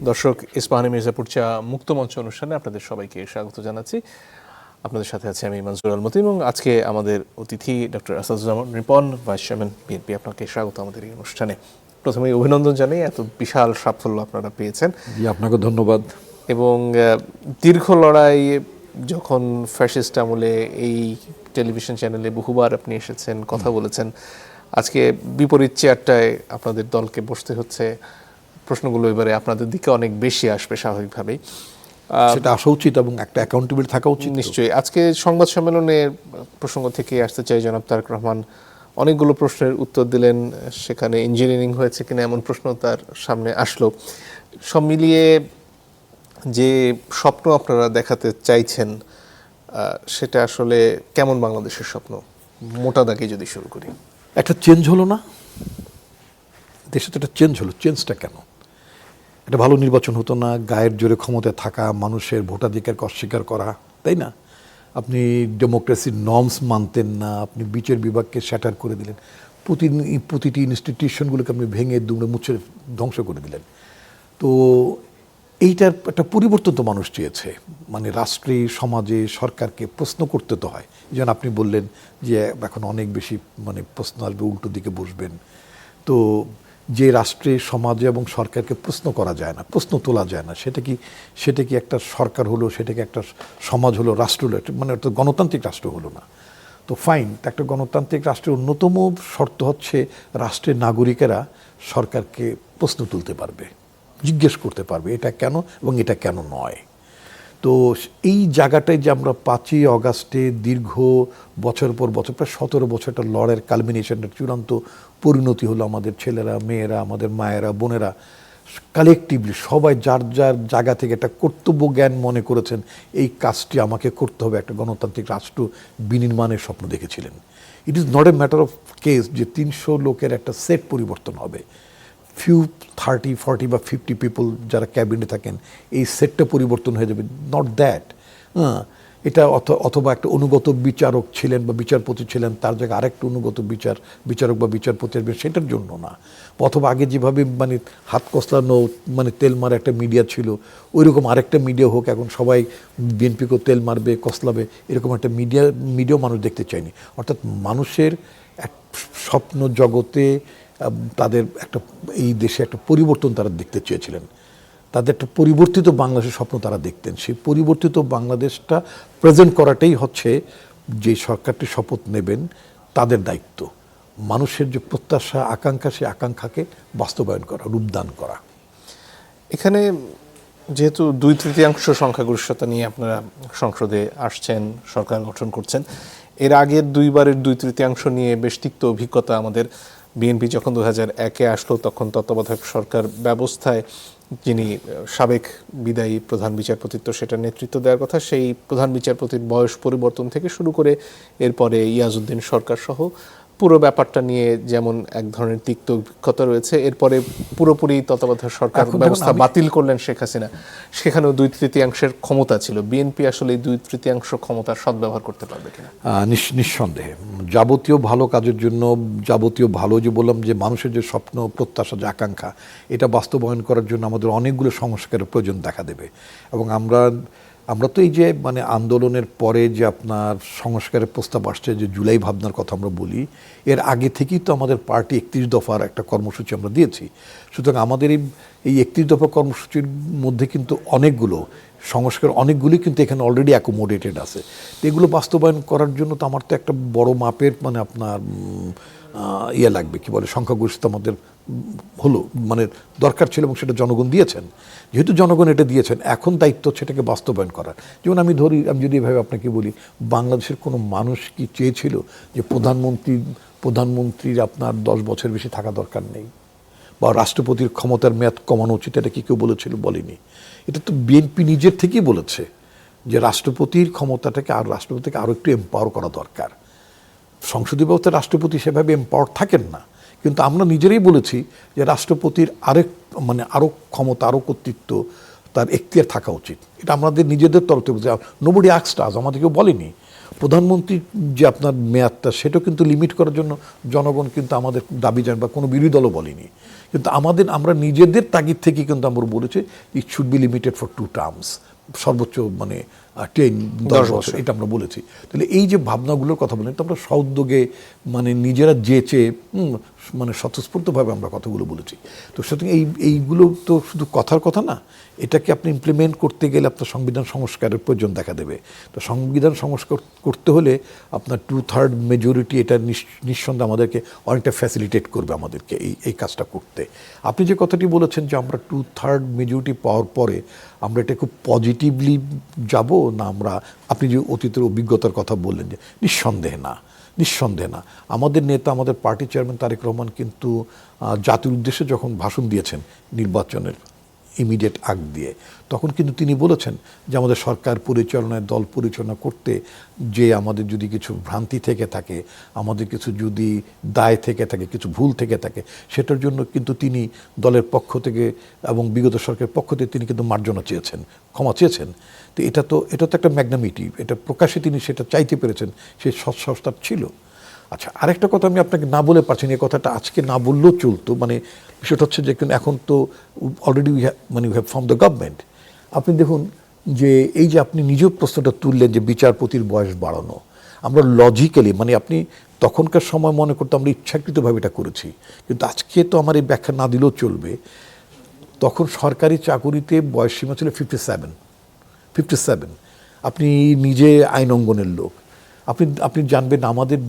দর্শক, ইস্পাহানি মির্জাপুর চা মুক্ত মঞ্চ অনুষ্ঠানে আপনাদের সবাইকে স্বাগত জানাচ্ছি। আপনাদের সাথে আছি আমি মনজুর আল মতিন এবং আজকে আমাদের অতিথি doctor Asaduzzaman Ripon, vice chairman BNP. আপনাকে স্বাগত আমাদের এই অনুষ্ঠানে। প্রথমে অভিনন্দন জানাই, এত বিশাল সাফল্য আপনারা পেয়েছেন। আপনাকে ধন্যবাদ। এবং দীর্ঘ লড়াই, যখন ফ্যাসিস্ট আমলে এই টেলিভিশন চ্যানেলে বহুবার আপনি এসেছেন, কথা বলেছেন, আজকে বিপরীত চেয়ারটায় আপনাদের দলকে বসতে হচ্ছে। প্রশ্নগুলো এবারে আপনাদের দিকে অনেক বেশি আসবে স্বাভাবিকভাবেই, সেটা আসা উচিত এবং একটা অ্যাকাউন্টেবল থাকা উচিত। নিশ্চয়ই। আজকে সংবাদ সম্মেলনের প্রসঙ্গ থেকে আসতে চাই, জনাব তারেক রহমান অনেকগুলো প্রশ্নের উত্তর দিলেন, সেখানে ইঞ্জিনিয়ারিং হয়েছে কিনা এমন প্রশ্ন তার সামনে আসলো। সব মিলিয়ে যে স্বপ্ন আপনারা দেখাতে চাইছেন সেটা আসলে কেমন বাংলাদেশের স্বপ্ন, মোটা দাগে যদি শুরু করি? একটা চেঞ্জ হলো না দেশে, তো একটা চেঞ্জ হলো। চেঞ্জটা কেন? একটা ভালো নির্বাচন হতো না, গায়ের জোরে ক্ষমতায় থাকা মানুষের ভোটাধিকারকে অস্বীকার করা, তাই না? আপনি ডেমোক্রেসির নর্মস মানতেন না, আপনি বিচার বিভাগকে শ্যাটার করে দিলেন, প্রতিটি ইনস্টিটিউশনগুলোকে আপনি ভেঙে দুমড়ে মুছে ধ্বংস করে দিলেন। তো এইটার একটা পরিবর্তন তো মানুষ চেয়েছে। মানে রাষ্ট্রে, সমাজে, সরকারকে প্রশ্ন করতে তো হয়। যেমন আপনি বললেন যে এখন অনেক বেশি প্রশ্ন আসবে, উল্টো দিকে বসবেন। তো যে রাষ্ট্রে, সমাজে এবং সরকারকে প্রশ্ন করা যায় না, প্রশ্ন তোলা যায় না, সেটা কি একটা সরকার হলো, সেটা কি একটা সমাজ হলো, রাষ্ট্র হলো, একটা গণতান্ত্রিক রাষ্ট্র হলো না। তো ফাইন, একটা গণতান্ত্রিক রাষ্ট্রের অন্যতম শর্ত হচ্ছে রাষ্ট্রের নাগরিকেরা সরকারকে প্রশ্ন তুলতে পারবে, জিজ্ঞেস করতে পারবে এটা কেন এবং এটা কেন নয়। তো এই জায়গাটায় যে আমরা 5ই অগাস্টে দীর্ঘ বছর পর বছর, প্রায় 17 বছরটা লড়াইয়ের কালমিনেশনের চূড়ান্ত পরিণতি হলো, আমাদের ছেলেরা, মেয়েরা, আমাদের মায়েরা, বোনেরা কালেকটিভলি সবাই যার যার জায়গা থেকে একটা কর্তব্য জ্ঞান মনে করেছেন, এই কাজটি আমাকে করতে হবে, একটা গণতান্ত্রিক রাষ্ট্র বিনির্মাণের স্বপ্ন দেখেছিলেন। It is not a matter of case যে 300 লোকের একটা সেট পরিবর্তন হবে, ফিউ 30, 40 বা 50 পিপল যারা ক্যাবিনেটে থাকেন, এই সেটটা পরিবর্তন হয়ে যাবে, নট দ্যাট। এটা অথবা একটা অনুগত বিচারক ছিলেন বা বিচারপতি ছিলেন, তার জায়গায় আরেকটা অনুগত বিচারক বা বিচারপতি আসবে, সেটার জন্য না। অথবা আগে যেভাবে হাত কসলানো তেল মারা একটা মিডিয়া ছিল, ওইরকম আরেকটা মিডিয়া হোক, এখন সবাই বিএনপিকেও তেল মারবে, কসলাবে, এরকম একটা মিডিয়াও মানুষ দেখতে চায়নি। অর্থাৎ মানুষের এক স্বপ্ন জগতে তাদের একটা, এই দেশে একটা পরিবর্তন তারা দেখতে চেয়েছিলেন, তাদের একটা পরিবর্তিত বাংলাদেশের স্বপ্ন তারা দেখতেন। সেই পরিবর্তিত বাংলাদেশটা প্রেজেন্ট করাটাই হচ্ছে যে সরকারটি শপথ নেবেন তাদের দায়িত্ব। মানুষের যে প্রত্যাশা, আকাঙ্ক্ষা, সেই আকাঙ্ক্ষাকে বাস্তবায়ন করা, রূপদান করা। এখানে যেহেতু 2/3 সংখ্যাগরিষ্ঠতা নিয়ে আপনারা সংসদে আসছেন, সরকার গঠন করছেন, এর আগের দুইবারের 2/3 নিয়ে বেশ তিক্ত অভিজ্ঞতা আমাদের। বিএনপি যখন 2001-এ আসলো, তখন তত্ত্বাবধায়ক সরকার ব্যবস্থায় যিনি সাবেক বিদায়ী প্রধান বিচারপতিত্ব, সেটা নেতৃত্ব দেওয়ার কথা, সেই প্রধান বিচারপতির বয়স পরিবর্তন থেকে শুরু করে এরপরে ইয়াজউদ্দিন সরকার সহ পুরো ব্যাপারটা নিয়ে যেমন এক ধরনের তিক্ত অভিজ্ঞতা রয়েছে। এরপরে পুরোপুরি তত্ত্বাবধায়ক সরকার ব্যবস্থা বাতিল করলেন শেখ হাসিনা, সেখানেও 2/3 ক্ষমতা ছিল। বিএনপি আসলে এই 2/3 ক্ষমতার সদ্ব্যবহার করতে পারবে কিনা? নিঃসন্দেহে যাবতীয় ভালো কাজের জন্য, যাবতীয় ভালো যে বললাম যে মানুষের যে স্বপ্ন, প্রত্যাশা, যে আকাঙ্ক্ষা, এটা বাস্তবায়ন করার জন্য আমাদের অনেকগুলো সংস্কারের প্রয়োজন দেখা দেবে। এবং আমরা তো এই যে আন্দোলনের পরে যে আপনার সংস্কারের প্রস্তাব আসছে, যে জুলাই ভাবনার কথা আমরা বলি, এর আগে থেকেই তো আমাদের পার্টি 31 দফার একটা কর্মসূচি আমরা দিয়েছি। সুতরাং আমাদের এই 31 দফা কর্মসূচির মধ্যে কিন্তু অনেকগুলো সংস্কার, অনেকগুলি কিন্তু এখানে অলরেডি অ্যাকোমোডেটেড আছে। তো এগুলো বাস্তবায়ন করার জন্য তো আমার তো একটা বড় মাপের আপনার লাগবে, কি বলে, সংখ্যাগরিষ্ঠতা আমাদের হলো দরকার ছিল, এবং সেটা জনগণ দিয়েছেন। যেহেতু জনগণ এটা দিয়েছেন, এখন দায়িত্ব সেটাকে বাস্তবায়ন করার। যেমন আমি যদি এভাবে আপনাকে বলি, বাংলাদেশের কোনো মানুষ কি চেয়েছিল যে প্রধানমন্ত্রীর আপনার 10 বছর বেশি থাকা দরকার নেই, বা রাষ্ট্রপতির ক্ষমতার মেয়াদ কমানো উচিত? এটা কি কেউ বলেছিল? বলেনি। এটা তো বিএনপি নিজের থেকেই বলেছে যে রাষ্ট্রপতির ক্ষমতাটাকে রাষ্ট্রপতিকে আরও একটু এম্পাওয়ার করা দরকার। সংসদীয় ব্যবস্থায় রাষ্ট্রপতি সেভাবে এম্পাওয়ার থাকেন না, কিন্তু আমরা নিজেরাই বলেছি যে রাষ্ট্রপতির আরও ক্ষমতা, আরও কর্তৃত্ব, তার এখতিয়ার থাকা উচিত। এটা আমাদের নিজেদের তরফ থেকে বলছি। নোবডি আস্কড আস, আমাদের কেউ বলেনি। প্রধানমন্ত্রীর যে আপনার মেয়াদটা সেটাও কিন্তু লিমিট করার জন্য জনগণ কিন্তু আমাদের দাবি জানায় বা কোনো বিরোধী দলও বলেনি, কিন্তু আমরা নিজেদের তাগিদ থেকে কিন্তু আমরা বলেছি it should be limited for 2 terms, সর্বোচ্চ মানে 10 বছর, এটা আমরা বলেছি। তাহলে এই যে ভাবনাগুলোর কথা বলেন, তো আমরা সউদ্যোগে মানে নিজেরা যেচে মানে স্বতঃস্ফূর্তভাবে আমরা কথাগুলো বলেছি। তো সুতরাং এইগুলো তো শুধু কথার কথা না, এটাকে আপনি ইমপ্লিমেন্ট করতে গেলে আপনার সংবিধান সংস্কারের প্রয়োজন দেখা দেবে। তো সংবিধান সংস্কার করতে হলে আপনার 2/3 মেজরিটি এটা নিঃসন্দেহে আমাদেরকে অনেকটা ফ্যাসিলিটেট করবে আমাদেরকে এই কাজটা করতে। আপনি যে কথাটি বলেছেন যে আমরা 2/3 মেজরিটি পাওয়ার পরে আমরা এটা খুব পজিটিভলি যাব না, আপনি যে অতীতের অভিজ্ঞতার কথা বললেন, যে নিঃসন্দেহে না। আমাদের নেতা, আমাদের পার্টি চেয়ারম্যান তারেক রহমান কিন্তু জাতির উদ্দেশ্যে যখন ভাষণ দিয়েছেন নির্বাচনের ইমিডিয়েট আগ দিয়ে, তখন কিন্তু তিনি বলেছেন যে আমাদের সরকার পরিচালনায়, দল পরিচালনা করতে যে আমাদের যদি কিছু ভ্রান্তি থেকে থাকে, আমাদের কিছু যদি দায় থেকে থাকে, কিছু ভুল থেকে থাকে, সেটার জন্য কিন্তু তিনি দলের পক্ষ থেকে এবং বিগত সরকারের পক্ষ থেকে তিনি কিন্তু মার্জনা চেয়েছেন, ক্ষমা চেয়েছেন। তো এটা তো একটা ম্যাগনামিটি, এটা প্রকাশ্যে তিনি সেটা চাইতে পেরেছেন, সেই সৎসাহসটা ছিল। আচ্ছা, আরেকটা কথা আমি আপনাকে না বলে পারছি না, এই কথাটা আজকে না বললেও চলতো। মানে বিষয়টা হচ্ছে যে এখন তো already we have form the government. আপনি দেখুন যে এই যে আপনি নিজেও প্রশ্নটা তুললেন যে বিচারপতির বয়স বাড়ানো, আমরা লজিক্যালি মানে আপনি তখনকার সময় মনে করতে আমরা ইচ্ছাকৃতভাবে এটা করেছি, কিন্তু আজকে তো আমার এই ব্যাখ্যা না দিলেও চলবে। তখন সরকারি চাকুরিতে বয়সসীমা ছিল 57। আপনি নিজে আইন অঙ্গনের লোক, আপনি জানবেন আমাদের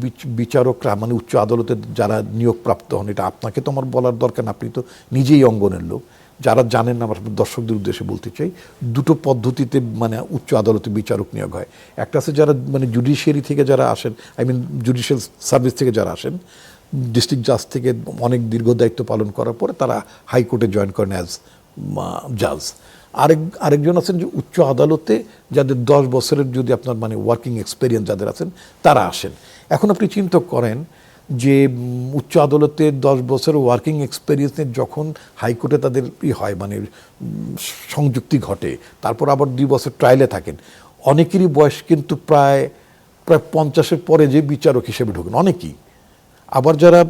বিচারকরা মানে উচ্চ আদালতে যারা নিয়োগপ্রাপ্ত হন, এটা আপনাকে তো আমার বলার দরকার না, আপনি তো নিজেই অঙ্গনের লোক। যারা জানেন না, আমার দর্শকদের উদ্দেশ্যে বলতে চাই, দুটো পদ্ধতিতে মানে উচ্চ আদালতে বিচারক নিয়োগ হয়। একটা আছে যারা মানে জুডিশিয়ারি থেকে যারা আসেন, জুডিশিয়াল সার্ভিস থেকে যারা আসেন, ডিস্ট্রিক্ট জাজ থেকে অনেক দীর্ঘ দায়িত্ব পালন করার পরে তারা হাইকোর্টে জয়েন করেন অ্যাজ জাজ। আরেকজন আছেন যে উচ্চ আদালতে যাদের 10 বছরের যদি আপনার মানে ওয়ার্কিং এক্সপেরিয়েন্স যাদের আছেন তারা আসেন। এখন আপনি চিন্তা করেন যে উচ্চ আদালতে 10 বছরের ওয়ার্কিং এক্সপেরিয়েন্সে যখন হাইকোর্টে তাদের হয় মানে সংযুক্তি ঘটে, তারপর আবার 2 বছর ট্রায়ালে থাকেন, অনেকেরই বয়স কিন্তু প্রায় 50-এর পরে যে বিচারক হিসেবে ঢোকেন অনেকেই। আবার যারা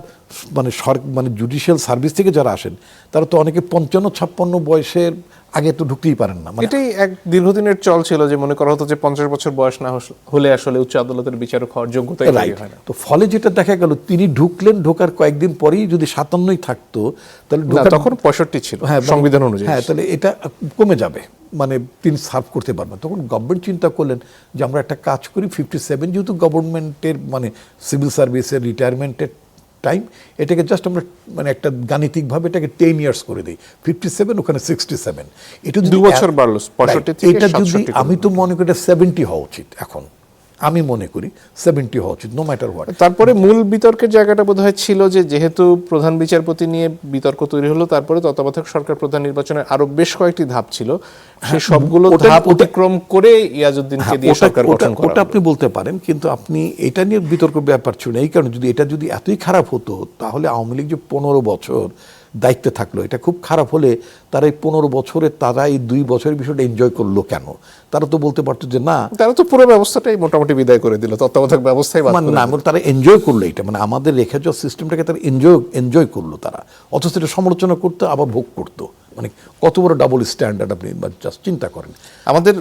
মানে জুডিশিয়াল সার্ভিস থেকে যারা আসেন তারা তো অনেকে 55-56 বয়সের আগে তো ঢুকতেই পারেন না। এটাই এক দীর্ঘদিনের চল ছিল যে মনে করা হতো যে 50 বছর বয়স না হলে আসলে উচ্চ আদালতের বিচারক হওয়ার যোগ্যতাই হয় না। তো ফলে যেটা দেখা গেল, তিনি ঢোকার কয়েকদিন পরেই যদি 57 থাকতো তাহলে তখন 65 ছিল সংবিধান অনুযায়ী। হ্যাঁ, তাহলে এটা কমে যাবে, মানে তিনি সার্ভ করতে পারবেন। তখন গভর্নমেন্ট চিন্তা করলেন যে আমরা একটা কাজ করি, 57 যেহেতু গভর্নমেন্টের মানে সিভিল সার্ভিসের রিটায়ারমেন্টের টাইম, এটাকে জাস্ট আমরা মানে একটা গাণিতিকভাবে এটাকে 10 ইয়ার্স করে দিই। 57 ওখানে 67, এটা 2 বছর বাড়লো 65 থেকে 67। আমি তো মনে করি 70 হওয়া উচিত। এখন আমি মনে করি 70 হওয়া উচিত, নো ম্যাটার হোয়াট। তারপরে মূল বিতর্কের জায়গাটা বোধহয় ছিল যে যেহেতু প্রধান বিচারপতি নিয়ে বিতর্ক তৈরি হলো, তারপরে তত্ত্বাবধায়ক সরকার প্রধান নির্বাচনের আরো বেশ কয়েকটি ধাপ ছিল, সেই সবগুলো ধাপ অতিক্রম করে ইয়াজউদ্দিনকে দিয়ে সরকার গঠন করা। ওটা আপনি বলতে পারেন, কিন্তু আপনি এটা নিয়ে বিতর্ক ব্যাপার ছিল না। এই কারণে যদি এতই খারাপ হতো তাহলে আওয়ামী লীগ যে 15 বছর দায়িত্বে থাকলো, এটা খুব খারাপ হলে তারা এই 15 বছরে তারা এই 2 বছরের বিষয়টা এনজয় করলো কেন? তারা তো বলতে পারতো যে না, তারা তো পুরো ব্যবস্থাটাই মোটামুটি বিদায় করে দিল, তত্ত্বাবধায়ক ব্যবস্থাই না, তারা এনজয় করলো এটা, মানে আমাদের রেখে যাওয়া সিস্টেমটাকে তারা এনজয় করলো তারা, অথচ এটা সমালোচনা করতো আবার ভোগ করতো। মানে কত বড় ডাবল স্ট্যান্ডার্ড আপনি জাস্ট চিন্তা করেন। আমাদের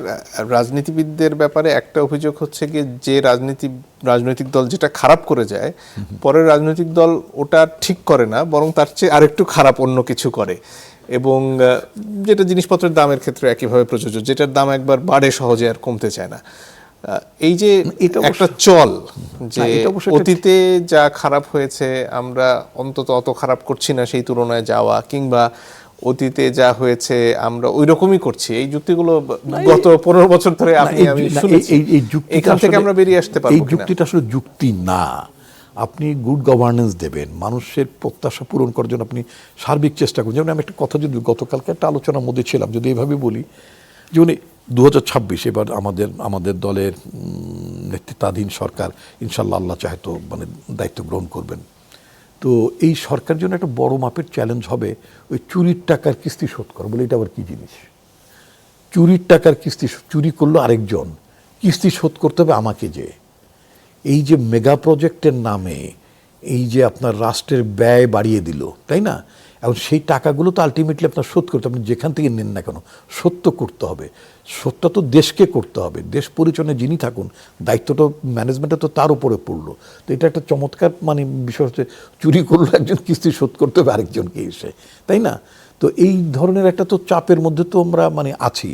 রাজনীতিবিদদের ব্যাপারে একটা অভিযোগ হচ্ছে কি, যে রাজনৈতিক দল যেটা খারাপ করে যায়, পরের রাজনৈতিক দল ওটা ঠিক করে না, বরং তার চেয়ে আরেকটু খারাপ অন্য কিছু করে। এবং যেটা জিনিসপত্রের দামের ক্ষেত্রে একইভাবে প্রযোজ্য, যেটার দাম একবার বাড়ে সহজে আর কমতে চায় না। এই যে একটা চল, যে অতীতে যা খারাপ হয়েছে আমরা অন্তত অত খারাপ করছি না সেই তুলনায় যাওয়া, কিংবা অতীতে যা হয়েছে আমরা ওই রকমই করছি, এই যুক্তিগুলো গত 15 বছর ধরে আমি শুনেছি। এখান থেকে আমরা বেরিয়ে আসতে পারবো কিনা? এই যুক্তিটা আসলে যুক্তি না। আপনি গুড গভর্নেন্স দেবেন, মানুষের প্রত্যাশা পূরণ করার জন্য আপনি সার্বিক চেষ্টা করুন। যেমন আমি একটা কথা, যদি গতকালকে একটা আলোচনার মধ্যে ছিলাম, যদি এইভাবে বলি, যেমন 2026 এবার আমাদের দলের নেতৃত্বাধীন সরকার ইনশাল্লাহ আল্লাহ চাহে তো মানে দায়িত্ব গ্রহণ করবেন। তো এই সরকার জন্য একটা বড় মাপের চ্যালেঞ্জ হবে ওই চুরির টাকার কিস্তি শোধ করা। বলে এটা আবার কি জিনিস? চুরির টাকার কিস্তি চুরি করলো আরেকজন, কিস্তি শোধ করতে হবে আমাকে, যে এই যে মেগা প্রজেক্টের নামে এই যে আপনার রাষ্ট্রের ব্যয় বাড়িয়ে দিল, তাই না? এখন সেই টাকাগুলো তো আলটিমেটলি আপনার শোধ করতে, আপনি যেখান থেকে নেন না কেন শোধ তো করতে হবে। শোধটা তো দেশকে করতে হবে, দেশ পরিচালনায় যিনি থাকুন দায়িত্বটা ম্যানেজমেন্টটা তো তার উপরে পড়লো। তো এটা একটা চমৎকার মানে বিষয় হচ্ছে, চুরি করলো একজন, কিস্তি শোধ করতে হবে আরেকজনকে এসে, তাই না? তো এই ধরনের একটা তো চাপের মধ্যে তো আমরা মানে আছি।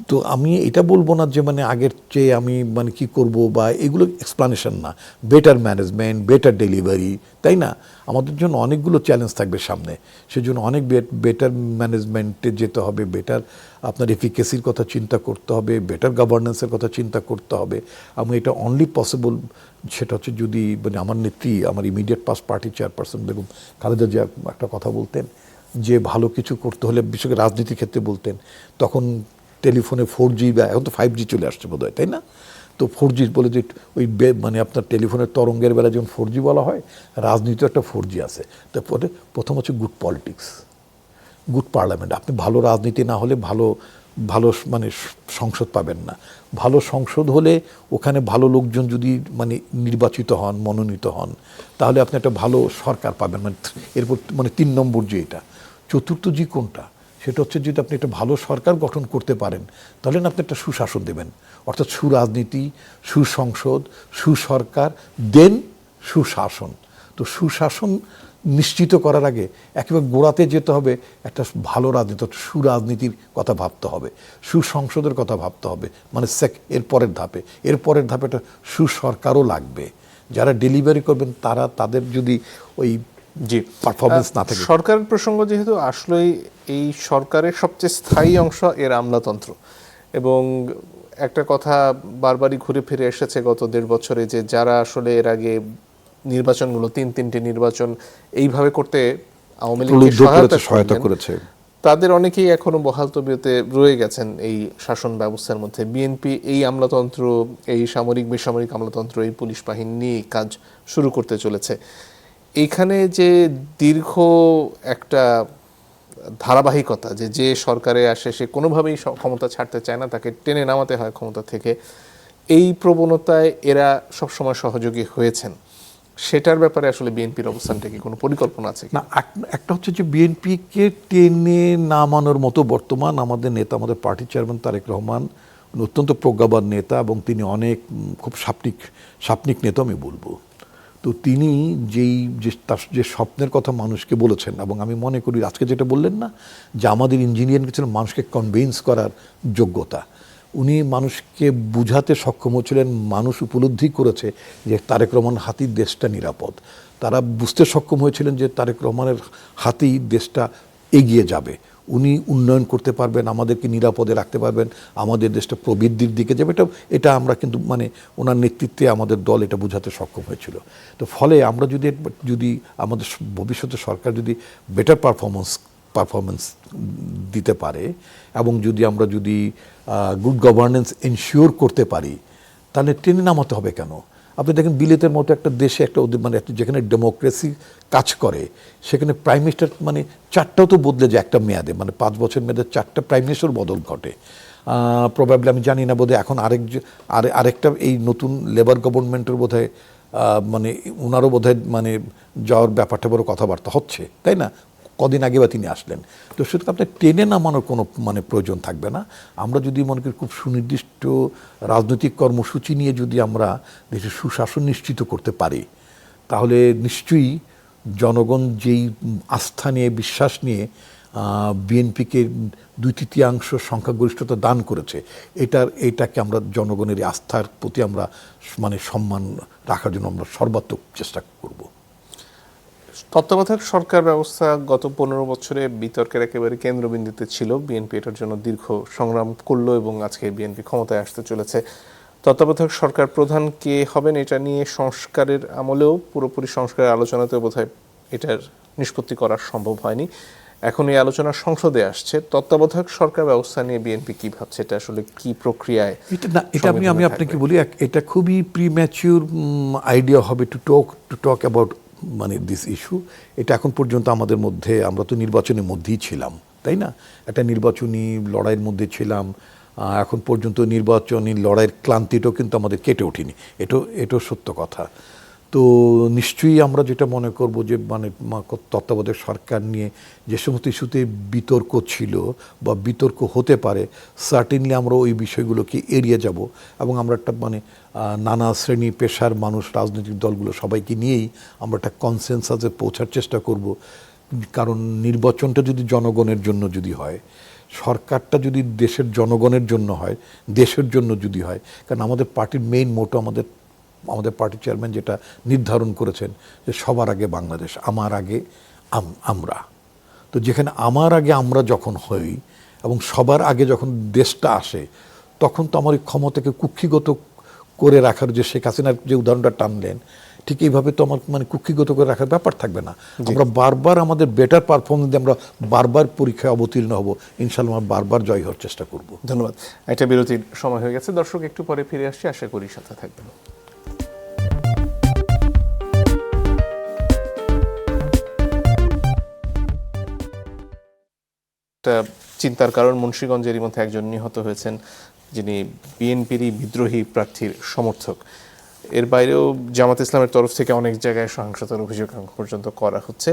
তো আমি এটা বলবো না যে মানে আগের চেয়ে আমি মানে কি করব বা এগুলো এক্সপ্লানেশন না। বেটার ম্যানেজমেন্ট, বেটার ডেলিভারি, তাই না? আমাদের জন্য অনেকগুলো চ্যালেঞ্জ থাকবে সামনে, সেজন্য অনেক বেটার ম্যানেজমেন্টে যেতে হবে, বেটার আপনার এফিকেসির কথা চিন্তা করতে হবে, বেটার গভর্নেন্সের কথা চিন্তা করতে হবে। আমি এটা অনলি পসিবল সেটা হচ্ছে যদি মানে আমার নেত্রী, আমার immediate past party chairperson Begum Khaleda Zia একটা কথা বলতেন যে ভালো কিছু করতে হলে, বিশেষ করে রাজনীতির ক্ষেত্রে বলতেন, তখন টেলিফোনে 4G বা এখন তো 5G চলে আসছে বোধ হয়, তাই না? তো 4G বলে যে ওই মানে আপনার টেলিফোনের তরঙ্গের বেলা যেমন 4G বলা হয়, রাজনীতিও একটা 4G আছে। তারপরে প্রথম হচ্ছে গুড পলিটিক্স, গুড পার্লামেন্ট। আপনি ভালো রাজনীতি না হলে ভালো ভালো মানে সংসদ পাবেন না। ভালো সংসদ হলে ওখানে ভালো লোকজন যদি মানে নির্বাচিত হন, মনোনীত হন, তাহলে আপনি একটা ভালো সরকার পাবেন। মানে এরপর মানে 3 নম্বর যে এটা, চতুর্থ জি কোনটা, সেটা হচ্ছে যদি আপনি একটা ভালো সরকার গঠন করতে পারেন, তাহলে না আপনি একটা সুশাসন দেবেন। অর্থাৎ সুরাজনীতি, সুসংসদ, সুসরকার, দেন সুশাসন। তো সুশাসন নিশ্চিত করার আগে একেবারে গোড়াতে যেতে হবে, একটা ভালো রাজনীতি, সুরাজনীতির কথা ভাবতে হবে, সুসংসদের কথা ভাবতে হবে, মানে এরপরের ধাপে একটা সুসরকারও লাগবে। যারা ডেলিভারি করবেন তারা, তাদের যদি ওই জি পারফরমেন্স না থাকে। সরকারের প্রসঙ্গ যেহেতু আসলেই, এই সরকারের সবচেয়ে স্থায়ী অংশ এর আমলাতন্ত্র, এবং একটা কথা বারবারই ঘুরে ফিরে এসেছে গত 1.5 বছরে, যে যারা আসলে এর আগে নির্বাচনগুলো, তিনটে নির্বাচন এইভাবে করতে আওয়ামী লীগকে সহায়তা করেছে, তাদের অনেকেই এখনো বহাল তবিয়তে রয়ে গেছেন এই শাসন ব্যবস্থার মধ্যে। বিএনপি এই আমলাতন্ত্র, এই সামরিক বেসামরিক আমলাতন্ত্র, এই পুলিশ বাহিনী নিয়ে কাজ শুরু করতে চলেছে। এইখানে যে দীর্ঘ একটা ধারাবাহিকতা, যে সরকারে আসে সে কোনোভাবেই ক্ষমতা ছাড়তে চায় না, তাকে টেনে নামাতে হয় ক্ষমতা থেকে, এই প্রবণতায় এরা সবসময় সহযোগী হয়েছেন। সেটার ব্যাপারে আসলে বিএনপির অবস্থানটা কি, কোনো পরিকল্পনা আছে না? একটা হচ্ছে যে বিএনপিকে টেনে নামানোর মতো বর্তমান আমাদের নেতা, আমাদের পার্টি চেয়ারম্যান তারেক রহমান অত্যন্ত প্রজ্ঞাবান নেতা, এবং তিনি অনেক খুব সাপনিক নেতা আমি বলবো। তো তিনি তার যে স্বপ্নের কথা মানুষকে বলেছেন, এবং আমি মনে করি আজকে যেটা বললেন না, যে আমাদের ইঞ্জিনিয়ারিং ছিল মানুষকে কনভিন্স করার যোগ্যতা, উনি মানুষকে বুঝাতে সক্ষম হচ্ছিলেন। মানুষ উপলব্ধি করেছে যে তারেক রহমান হাতেই দেশটা নিরাপদ। তারা বুঝতে সক্ষম হয়েছিলেন যে তারেক রহমানের হাতেই দেশটা এগিয়ে যাবে, উনি উন্নয়ন করতে পারবেন, আমাদেরকে নিরাপদে রাখতে পারবেন, আমাদের দেশটা প্রবৃদ্ধির দিকে যাবে। এটা আমরা কিন্তু মানে ওনার নেতৃত্বে আমাদের দল এটা বোঝাতে সক্ষম হয়েছিল। তো ফলে আমরা যদি আমাদের ভবিষ্যতে সরকার যদি বেটার পারফরমেন্স দিতে পারে, এবং আমরা যদি গুড গভর্নেন্স এনশিওর করতে পারি, তাহলে টেনে নামাতে হবে কেন? আপনি দেখেন বিলেতের মতো একটা দেশে একটা মানে যেখানে ডেমোক্রেসি কাজ করে, সেখানে প্রাইম মিনিস্টার মানে 4টাও তো বদলে যায় একটা মেয়াদে, মানে 5 বছর মেয়াদে 4টা প্রাইম মিনিস্টার বদল ঘটে। প্রবাবলি আমি জানি না, বোধহয় এখন আরেকটা এই নতুন লেবার গভর্নমেন্টের বোধহয় মানে ওনারও বোধহয় মানে যাওয়ার ব্যাপারটা বড় কথাবার্তা হচ্ছে, তাই না? কদিন আগে বা তিনি আসলেন। তো সুতরাং আপনার টেনে নামানোর কোনো মানে প্রয়োজন থাকবে না। আমরা যদি মনে করি খুব সুনির্দিষ্ট রাজনৈতিক কর্মসূচি নিয়ে যদি আমরা দেশের সুশাসন নিশ্চিত করতে পারি, তাহলে নিশ্চয়ই জনগণ যেই আস্থা নিয়ে, বিশ্বাস নিয়ে বিএনপিকে 2/3 সংখ্যাগরিষ্ঠতা দান করেছে, এটাকে আমরা জনগণের আস্থার প্রতি আমরা মানে সম্মান রাখার জন্য আমরা সর্বাত্মক চেষ্টা করব। তত্ত্বাবধায়ক সরকার ব্যবস্থা গত 15 বছরে বিতর্কের একেবারে কেন্দ্রবিন্দুতে ছিল। বিএনপি এটার জন্য দীর্ঘ সংগ্রাম করলো, এবং আজকে বিএনপি ক্ষমতায় আসতে চলেছে। তত্ত্বাবধায়ক সরকার প্রধান কে হবেন, এটা নিয়ে সংস্কারের আমলেও, পুরোপুরি সংস্কারের আলোচনাতেও বোধহয় এটার নিষ্পত্তি করা সম্ভব হয়নি। এখন এই আলোচনা সংসদে আসছে। তত্ত্বাবধায়ক সরকার ব্যবস্থা নিয়ে বিএনপি কি ভাবছে, এটা আসলে কি প্রক্রিয়ায়? এটা আমি আপনাকে বলি, এটা খুবই প্রিম্যাচিউর আইডিয়া হবে টু টক অ্যাবাউট মানে দিস ইস্যু। এটা এখন পর্যন্ত আমাদের মধ্যে, আমরা তো নির্বাচনের মধ্যেই ছিলাম, তাই না? একটা নির্বাচনী লড়াইয়ের মধ্যে ছিলাম। এখন পর্যন্ত নির্বাচনী লড়াইয়ের ক্লান্তিটাও কিন্তু আমাদের কেটে ওঠেনি, এটাও সত্য কথা। তো নিশ্চয়ই আমরা যেটা মনে করব যে মানে তত্ত্বাবধায়ক সরকার নিয়ে যে সমস্ত ইস্যুতে বিতর্ক ছিল বা বিতর্ক হতে পারে, সার্টেনলি আমরা ওই বিষয়গুলোকে এড়িয়ে যাব এবং আমরা একটা মানে নানা শ্রেণী পেশার মানুষ, রাজনৈতিক দলগুলো সবাইকে নিয়েই আমরা একটা কনসেনসাসে পৌঁছার চেষ্টা করব। কারণ নির্বাচনটা যদি জনগণের জন্য যদি হয়, সরকারটা যদি দেশের জনগণের জন্য হয়, দেশের জন্য যদি হয়, কারণ আমাদের পার্টির মেইন মোটো, আমাদের পার্টির চেয়ারম্যান যেটা নির্ধারণ করেছেন যে সবার আগে বাংলাদেশ, আমার আগে আমরা। তো যেখানে আমার আগে আমরা যখন হই এবং সবার আগে যখন দেশটা আসে, তখন তো আমার এই ক্ষমতাকে কুক্ষিগত করে রাখার, যে শেখ হাসিনার যে উদাহরণটা টানলেন, ঠিক এইভাবে তো আমার মানে কুক্ষিগত করে রাখার ব্যাপার থাকবে না। আমরা বারবার আমাদের বেটার পারফরমেন্স দিয়ে আমরা বারবার পরীক্ষায় অবতীর্ণ হব, ইনশাআল্লাহ আমরা বারবার জয় হওয়ার চেষ্টা করব। ধন্যবাদ। একটা বিরতির সময় হয়ে গেছে দর্শক, একটু পরে ফিরে আসছি, আশা করি সাথে থাকবেন। একটা চিন্তার কারণ, মুন্সিগঞ্জেরই মধ্যে একজন নিহত হয়েছেন, যিনি বিএনপিরই বিদ্রোহী প্রার্থীর সমর্থক। এর বাইরেও জামাত ইসলামের তরফ থেকে অনেক জায়গায় সহিংসতার অভিযোগ পর্যন্ত করা হচ্ছে।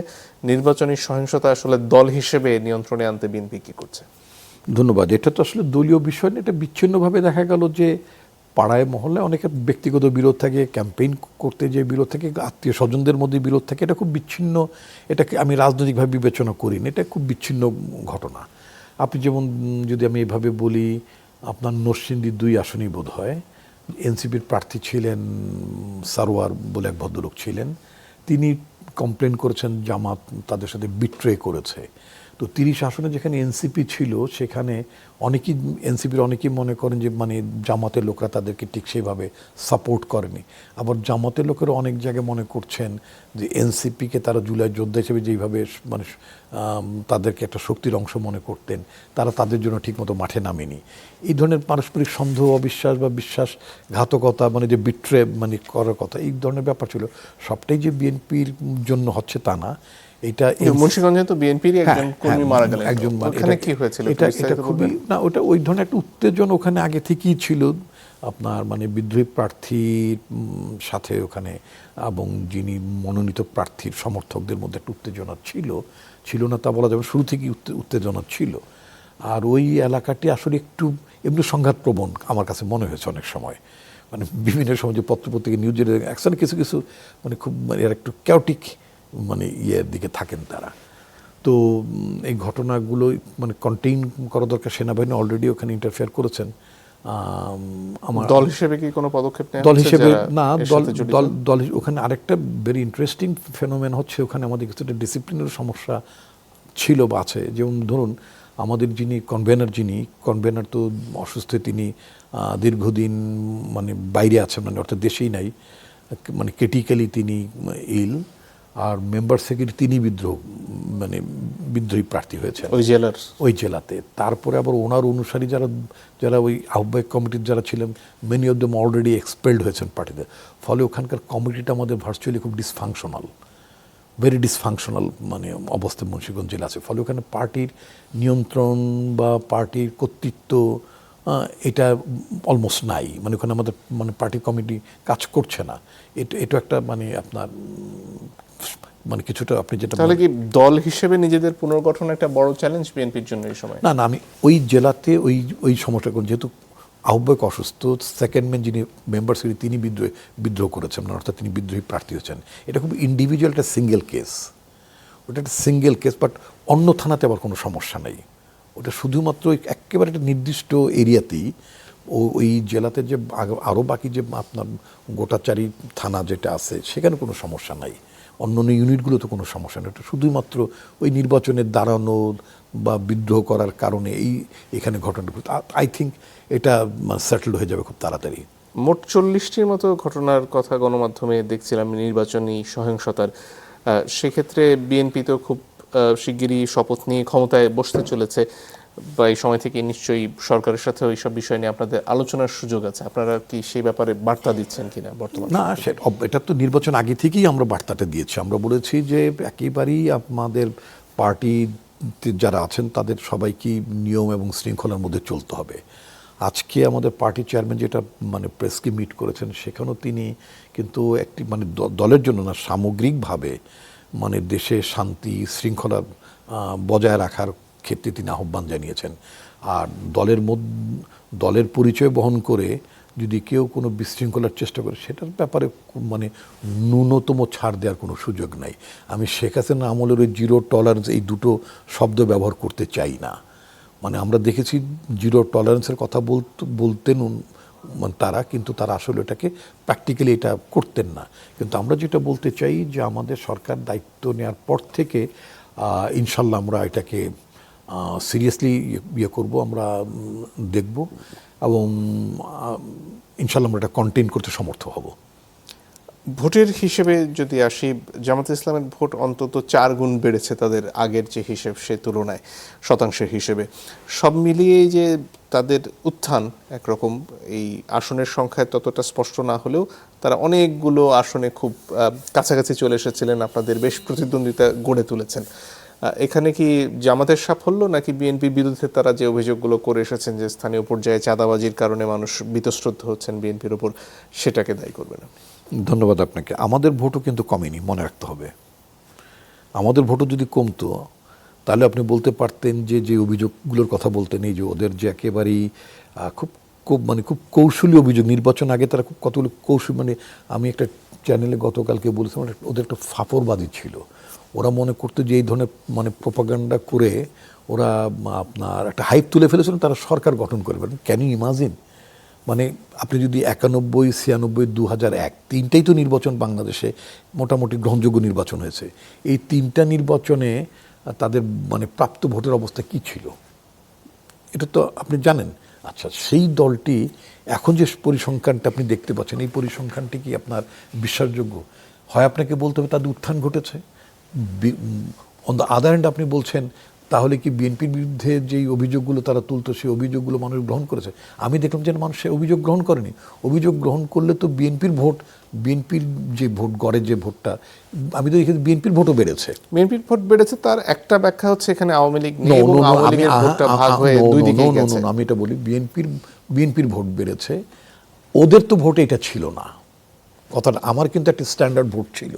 নির্বাচনী সহিংসতা আসলে দল হিসেবে নিয়ন্ত্রণে আনতে বিএনপি কি করছে? ধন্যবাদ। এটা তো আসলে দলীয় বিষয় না, এটা বিচ্ছিন্নভাবে দেখা গেল যে পাড়ায় মহল্লে অনেকের ব্যক্তিগত বিরোধ থাকে, ক্যাম্পেইন করতে যে বিরোধ থাকে, আত্মীয় স্বজনদের মধ্যে বিরোধ থাকে, এটা খুব বিচ্ছিন্ন। এটাকে আমি রাজনৈতিকভাবে বিবেচনা করি না, এটা খুব বিচ্ছিন্ন ঘটনা। আপনি যেমন যদি আমি এভাবে বলি, আপনার নরসিংদী 2 আসনই বোধ হয় এনসিপির প্রার্থী ছিলেন সারোয়ার বলে এক ভদ্রলোক ছিলেন, তিনি কমপ্লেন করেছেন জামাত তাদের সাথে বিট্রে করেছে। তো 30 আসনে যেখানে এনসিপি ছিল, সেখানে এনসিপির অনেকেই মনে করেন যে মানে জামাতের লোকরা তাদেরকে ঠিক সেইভাবে সাপোর্ট করেনি। আবার জামাতের লোকেরা অনেক জায়গায় মনে করছেন যে এনসিপিকে তারা জুলাই যোদ্ধা হিসেবে যেইভাবে মানে তাদেরকে একটা শক্তির অংশ মনে করতেন, তারা তাদের জন্য ঠিকমতো মাঠে নামেনি। এই ধরনের পারস্পরিক সন্দেহ, অবিশ্বাস বা বিশ্বাসঘাতকতা, মানে যে বিট্রে মানে করার কথা, এই ধরনের ব্যাপার ছিল। সবটাই যে বিএনপির জন্য হচ্ছে তা না। এটা মুন্সিগঞ্জে তো বিএনপির একজন কর্মী মারা গেলেন, ওখানে কি হয়েছিল? এটা খুবই না, ওটা ওই ধরনের একটা উত্তেজনা ওখানে আগে থেকেই ছিল আপনার, মানে বিদ্রোহী প্রার্থীর সাথে ওখানে, এবং যিনি মনোনীত প্রার্থীর সমর্থকদের মধ্যে একটা উত্তেজনা ছিল না তা বলা যাবে, শুরু থেকেই উত্তেজনা ছিল। আর ওই এলাকাটি আসলে একটু এমনি সংঘাতপ্রবণ আমার কাছে মনে হয়েছে অনেক সময়, মানে বিভিন্ন সময় যে পত্রপত্রিকা নিউজের একসাথে কিছু মানে খুব মানে এর একটু ক্যাওটিক মানে ইয়ের দিকে থাকেন তারা। তো এই ঘটনাগুলো মানে কন্টেইন করা দরকার। সেনাবাহিনী অলরেডি ওখানে ইন্টারফেয়ার করেছেন। আমার দল হিসেবে কি কোনো পদক্ষেপ নেওয়া দল হিসেবে না, দল ওখানে আরেকটা ভেরি ইন্টারেস্টিং ফেনোমেন হচ্ছে, ওখানে আমাদের কিছুটা ডিসিপ্লিনের সমস্যা ছিল বা আছে। যেমন ধরুন আমাদের যিনি কনভেনার তো অসুস্থ, তিনি দীর্ঘদিন মানে বাইরে আছেন, মানে অর্থাৎ দেশেই নাই, মানে ক্রিটিক্যালি তিনি ইল। আর মেম্বার সেক্রেটারি তিনি বিদ্রোহী প্রার্থী হয়েছেন ওই জেলাতে। তারপরে আবার ওনার অনুসারী যারা ওই আহ্বায়ক কমিটির যারা ছিলেন, many of them already expelled হয়েছেন পার্টিতে। ফলে ওখানকার কমিটিটা আমাদের ভার্চুয়ালি খুব ভেরি ডিসফাংশনাল মানে অবস্থায় মুন্সিগঞ্জ জেলা আছে। ফলে ওখানে পার্টির নিয়ন্ত্রণ বা পার্টির কর্তৃত্ব এটা অলমোস্ট নাই, মানে ওখানে আমাদের মানে পার্টি কমিটি কাজ করছে না। এটা একটা মানে আপনার মানে কিছুটা আপনি যেটা, তাহলে কি দল হিসেবে নিজেদের পুনর্গঠন একটা বড় চ্যালেঞ্জ বিএনপির জন্য এই সময়? না, আমি ওই জেলাতে ওই সমস্যা করুন, যেহেতু আহ্বায়ক অসুস্থ, সেকেন্ড ম্যান যিনি মেম্বার সেক্রেটারি তিনি বিদ্রোহ করেছেন, অর্থাৎ তিনি বিদ্রোহী প্রার্থী হয়েছেন। এটা খুব ইন্ডিভিজুয়াল একটা সিঙ্গেল কেস, ওটা একটা সিঙ্গেল কেস। বাট অন্য থানাতে আবার কোনো সমস্যা নেই, ওটা শুধুমাত্র একেবারে একটা নির্দিষ্ট এরিয়াতেই ওই জেলাতে যে আরও বাকি যে আপনার গোটাচারি থানা যেটা আছে সেখানে কোনো সমস্যা নাই, অন্য ইউনিটগুলো তো কোনো সমস্যা নেই। এটা শুধুমাত্র ওই নির্বাচনের দাঁড়ানোর বা বিদ্রোহ করার কারণে এখানে ঘটনাটা, আই থিঙ্ক এটা সেটেলড হয়ে যাবে খুব তাড়াতাড়ি। মোট 40টির মতো ঘটনার কথা গণমাধ্যমে দেখছিলাম নির্বাচনী সহিংসতার। সেক্ষেত্রে বিএনপি তো খুব শিগগিরই শপথ নিয়ে ক্ষমতায় বসতে চলেছে, বা এই সময় থেকে নিশ্চয়ই সরকারের সাথে ওই সব বিষয় নিয়ে আপনাদের আলোচনার সুযোগ আছে। আপনারা কি সেই ব্যাপারে বার্তা দিচ্ছেন কিনা বর্তমানে? না, এটা তো নির্বাচন আগে থেকেই আমরা বার্তাটা দিয়েছি। আমরা বলেছি যে একেবারেই আমাদের পার্টি যারা আছেন তাদের সবাইকে নিয়ম এবং শৃঙ্খলার মধ্যে চলতে হবে। আজকে আমাদের পার্টি চেয়ারম্যান যেটা মানে প্রেসকে মিট করেছেন, সেখানেও তিনি কিন্তু একটি মানে দলের জন্য না, সামগ্রিকভাবে মানে দেশে শান্তি শৃঙ্খলা বজায় রাখার ক্ষেত্রে তিনি আহ্বান জানিয়েছেন। আর দলের পরিচয় বহন করে যদি কেউ কোনো বিশৃঙ্খলার চেষ্টা করে, সেটার ব্যাপারে মানে ন্যূনতম ছাড় দেওয়ার কোনো সুযোগ নাই। আমি শেখ হাসিনা আমলের ওই জিরো টলারেন্স এই দুটো শব্দ ব্যবহার করতে চাই না। মানে আমরা দেখেছি জিরো টলারেন্সের কথা বলতেন মানে তারা, কিন্তু তারা আসলে এটাকে প্র্যাকটিক্যালি এটা করতেন না। কিন্তু আমরা যেটা বলতে চাই যে আমাদের সরকার দায়িত্ব নেওয়ার পর থেকে ইনশাল্লাহ আমরা এটাকে সিরিয়াসলি করব, আমরা দেখব এবং ইনশাল্লাহ আমরা এটা কন্টেইন করতে সমর্থ হব। ভোটের হিসেবে যদি আসি, জামাতে ইসলামের ভোট অন্তত 4 গুণ বেড়েছে তাদের আগের যে হিসেব সে তুলনায় শতাংশের হিসেবে। সব মিলিয়ে যে তাদের উত্থান একরকম, এই আসনের সংখ্যায় ততটা স্পষ্ট না হলেও তারা অনেকগুলো আসনে খুব কাছাকাছি চলে এসেছিলেন, আপনাদের বেশ প্রতিদ্বন্দ্বিতা গড়ে তুলেছেন। এখানে কি জামাতের সাফল্য নাকি বিএনপির বিরুদ্ধে তারা যে অভিযোগগুলো করে এসেছেন যে স্থানীয় পর্যায়ে চাঁদাবাজির কারণে মানুষ বীতশ্রদ্ধ হচ্ছেন বিএনপির ওপর, সেটাকে দায়ী করবেন? ধন্যবাদ আপনাকে। আমাদের ভোটও কিন্তু কমেনি, মনে রাখতে হবে। আমাদের ভোটও যদি কমতো তাহলে আপনি বলতে পারতেন যে যে অভিযোগগুলোর কথা বলতেন, এই যে ওদের যে একেবারেই খুব খুব কৌশলী অভিযোগ, নির্বাচন আগে তারা খুব কতগুলো কৌশল, মানে আমি একটা চ্যানেলে গতকালকে বলেছিলাম ওদের একটা ফাপড়বাদী ছিল। ওরা মনে করতো যে এই ধরনের মানে প্রোপাগান্ডা করে ওরা আপনার একটা হাইপ তুলে ফেলেছিলেন, তারা সরকার গঠন করবেন। Can you imagine? মানে আপনি যদি 91, 96, 2001 তিনটাই তো নির্বাচন বাংলাদেশে মোটামুটি গ্রহণযোগ্য নির্বাচন হয়েছে। এই তিনটা নির্বাচনে তাদের মানে প্রাপ্ত ভোটের অবস্থা কি ছিল এটা তো আপনি জানেন। আচ্ছা, সেই দলটি এখন যে পরিসংখ্যানটা আপনি দেখতে পাচ্ছেন, এই পরিসংখ্যানটি কি আপনার বিশ্বাসযোগ্য? হয় আপনাকে বলতে হবে তাদের উত্থান ঘটেছে। অন দ্য আদার হ্যান্ড আপনি বলছেন তাহলে কি বিএনপির বিরুদ্ধে যেই অভিযোগগুলো তারা তুলতো সেই অভিযোগগুলো মানুষ গ্রহণ করেছে? আমি দেখলাম যে মানুষ সে অভিযোগ গ্রহণ করেনি। অভিযোগ গ্রহণ করলে তো বিএনপির যে ভোট গড়ে যে ভোটটা, আমি তো এখানে বিএনপির ভোটও বেড়েছে। বিএনপির ভোট বেড়েছে, তার একটা ব্যাখ্যা হচ্ছে এখানে আওয়ামী লীগ নেই এবং আওয়ামী লীগের ভোটটা ভাগ হয়ে দুই দিকে গেছে। আমি এটা বলি, বিএনপির ভোট বেড়েছে, ওদের তো ভোটে এটা ছিল না কথাটা। আমার কিন্তু একটা স্ট্যান্ডার্ড ভোট ছিল,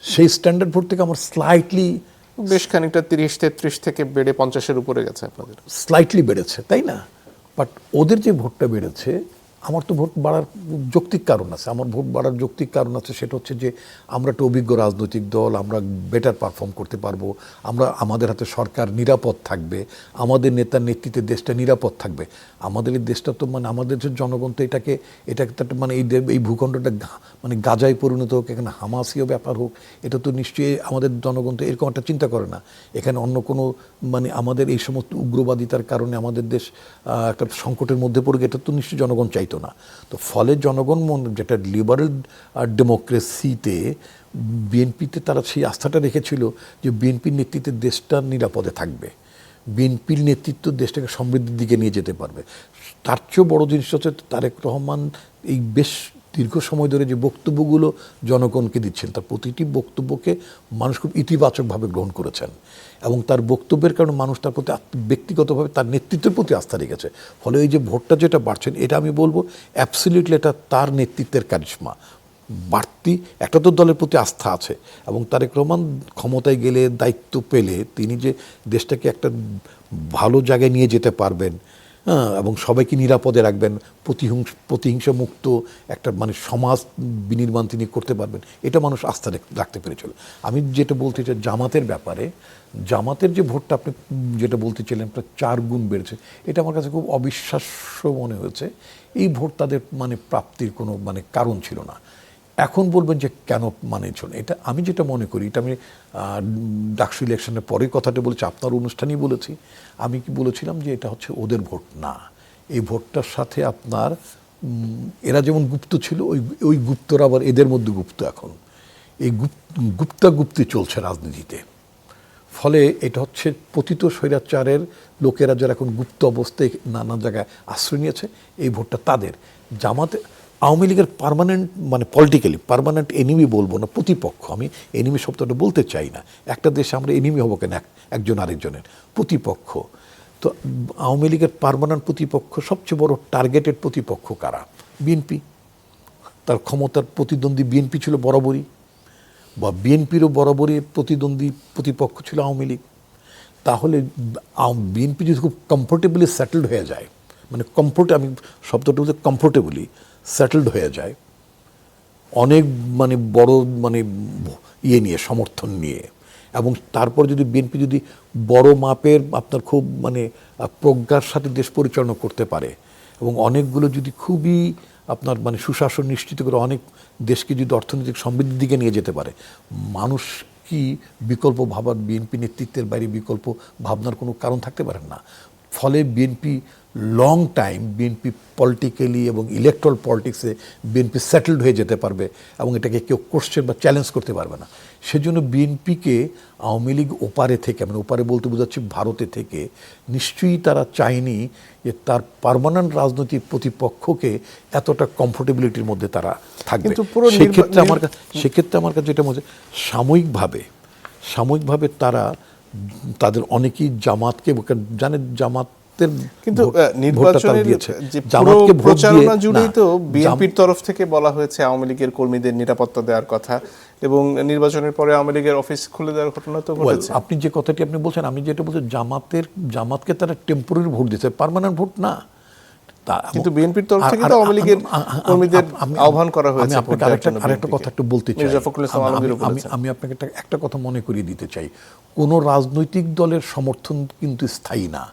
সেই স্ট্যান্ডার্ড ভোট থেকে আমার স্লাইটলি বেশ খানিকটা 30-33 থেকে বেড়ে 50-এর উপরে গেছে আপনাদের। স্লাইটলি বেড়েছে, তাই না? বাট ওদের যে ভোটটা বেড়েছে, আমার তো ভোট বাড়ার যৌক্তিক কারণ আছে। আমার ভোট বাড়ার যৌক্তিক কারণ আছে, সেটা হচ্ছে যে আমরা একটা অভিজ্ঞ রাজনৈতিক দল, আমরা বেটার পারফর্ম করতে পারবো, আমাদের হাতে সরকার নিরাপদ থাকবে, আমাদের নেতার নেতৃত্বে দেশটা নিরাপদ থাকবে। আমাদের এই দেশটা তো মানে আমাদের যে জনগণ তো এটাকে মানে এই ভূখণ্ডটা মানে গাজায় পরিণত হোক, এখানে হামাসীয় ব্যাপার হোক, এটা তো নিশ্চয়ই আমাদের জনগণ তো এরকম একটা চিন্তা করে না। এখানে অন্য কোনো মানে আমাদের এই সমস্ত উগ্রবাদিতার কারণে আমাদের দেশ একটা সংকটের মধ্যে পড়ে, এটা তো নিশ্চয়ই জনগণ চাইতো না। তো ফলে জনগণ যেটা লিবারেল ডেমোক্রেসিতে বিএনপিতে তারা সেই আস্থাটা রেখেছিল যে বিএনপির নেতৃত্বে দেশটা নিরাপদে থাকবে, বিএনপির নেতৃত্ব দেশটাকে সমৃদ্ধির দিকে নিয়ে যেতে পারবে। তার চেয়েও বড় জিনিস হচ্ছে তারেক রহমান এই বেশ দীর্ঘ সময় ধরে যে বক্তব্যগুলো জনগণকে দিচ্ছেন, তার প্রতিটি বক্তব্যকে মানুষ খুব ইতিবাচকভাবে গ্রহণ করেছেন এবং তার বক্তব্যের কারণে মানুষ তার প্রতি ব্যক্তিগতভাবে তার নেতৃত্বের প্রতি আস্থা রেখেছে। ফলে এই যে ভোটটা যেটা বাড়ছেন, এটা আমি বলবো অ্যাবসলিউটলি এটা তার নেতৃত্বের কারিশমা। বাড়তি একটা তো দলের প্রতি আস্থা আছে এবং তারেক রহমান ক্ষমতায় গেলে, দায়িত্ব পেলে তিনি যে দেশটাকে একটা ভালো জায়গায় নিয়ে যেতে পারবেন, হ্যাঁ, এবং সবাইকে নিরাপদে রাখবেন, প্রতিহিংসা মুক্ত একটা মানে সমাজ বিনির্মাণ তিনি করতে পারবেন, এটা মানুষ আস্থা রাখতে পেরেছিল। আমি যেটা বলতে চাই জামাতের ব্যাপারে, জামাতের যে ভোটটা আপনি যেটা বলতে চাইলেন 4 গুণ বেড়েছে, এটা আমার কাছে খুব অবিশ্বাস্য মনে হয়েছে। এই ভোট তাদের মানে প্রাপ্তির কোনো মানে কারণ ছিল না। এখন বলবেন যে কেন মানে ছিল, এটা আমি যেটা মনে করি, এটা আমি ডাকসু ইলেকশনের পরে কথাটা বলেছি, আপনার অনুষ্ঠানেই বলেছি। আমি কি বলেছিলাম যে এটা হচ্ছে ওদের ভোট না, এই ভোটটার সাথে আপনার এরা যেমন গুপ্ত ছিল, ওই গুপ্তরা আবার এদের মধ্যে গুপ্ত। এখন এই গুপ্তি চলছে রাজনীতিতে। ফলে এটা হচ্ছে পতিত স্বৈরাচারের লোকেরা যারা এখন গুপ্ত অবস্থায় নানা জায়গায় আশ্রয় নিয়েছে, এই ভোটটা তাদের। জামাতে আওয়ামী লীগের পার্মানেন্ট মানে পলিটিক্যালি পার্মানেন্ট এনিমি বলবো না, প্রতিপক্ষ। আমি এনিমি শব্দটা বলতে চাই না, একটা দেশে আমরা এনিমি হবো কেন একজন আরেকজনের? প্রতিপক্ষ। তো আওয়ামী লীগের পার্মানেন্ট প্রতিপক্ষ, সবচেয়ে বড় টার্গেটেড প্রতিপক্ষ কারা? বিএনপি। তার ক্ষমতার প্রতিদ্বন্দ্বী বিএনপি ছিল বরাবরই, বা বিএনপিরও বরাবরই প্রতিদ্বন্দ্বী প্রতিপক্ষ ছিল আওয়ামী লীগ। তাহলে বিএনপি যদি খুব কমফোর্টেবলি সেটেলড হয়ে যায়, মানে আমি শব্দটা বলতে কমফোর্টেবলি সেটেলড হয়ে যায় অনেক মানে বড় মানে নিয়ে, সমর্থন নিয়ে, এবং তারপর যদি বিএনপি যদি বড় মাপের আপনার খুব মানে প্রজ্ঞার সাথে দেশ পরিচালনা করতে পারে, এবং অনেকগুলো যদি খুবই আপনার মানে সুশাসন নিশ্চিত করে অনেক দেশকে যদি অর্থনৈতিক সমৃদ্ধির দিকে নিয়ে যেতে পারে, মানুষ কি বিকল্প ভাবার বিএনপি নেতৃত্বের বাইরে বিকল্প ভাবনার কোনো কারণ থাকতে পারে না। ফলে BNP long time BNP politically এবং ইলেকট্রাল পলিটিক্সে বিএনপি সেটেলড হয়ে যেতে পারবে, এবং এটাকে কেউ কোশ্চেন বা চ্যালেঞ্জ করতে পারবে না। সেজন্য বিএনপিকে আওয়ামী লীগ ওপারে থেকে, মানে ওপারে বলতে বোঝাচ্ছি ভারতে থেকে, নিশ্চয়ই তারা চায়নি যে তার পার্মানেন্ট রাজনৈতিক প্রতিপক্ষকে এতটা কমফোর্টেবিলিটির মধ্যে তারা থাকবে। সেক্ষেত্রে আমার কাছে যেটা মনে হচ্ছে, সাময়িকভাবে তাদের অনেকেই জামাতকে জানে, কিন্তু নির্বাচনের যে পুরো প্রচারণা জুড়েই তো বিএনপির তরফ থেকে বলা হয়েছে আওয়ামী লীগের কর্মীদের নিরাপত্তা দেওয়ার কথা, এবং নির্বাচনের পরে আওয়ামী লীগের অফিস খুলে দেওয়ার ঘটনা তো ঘটেছে। আপনি যে কথাটি আপনি বলছেন, আমি যেটা বলছি, জামাতকে তারা টেম্পোরারি ভোট দিচ্ছে, পার্মানেন্ট ভোট না। কিন্তু বিএনপির তরফ থেকে তো আওয়ামী লীগের কর্মীদের আহ্বান করা হয়েছে। আরেকটা কথা একটু বলতে চাই, আমি আপনাকে একটা কথা মনে করিয়ে দিতে চাই, কোনো রাজনৈতিক দলের সমর্থন কিন্তু স্থায়ী না।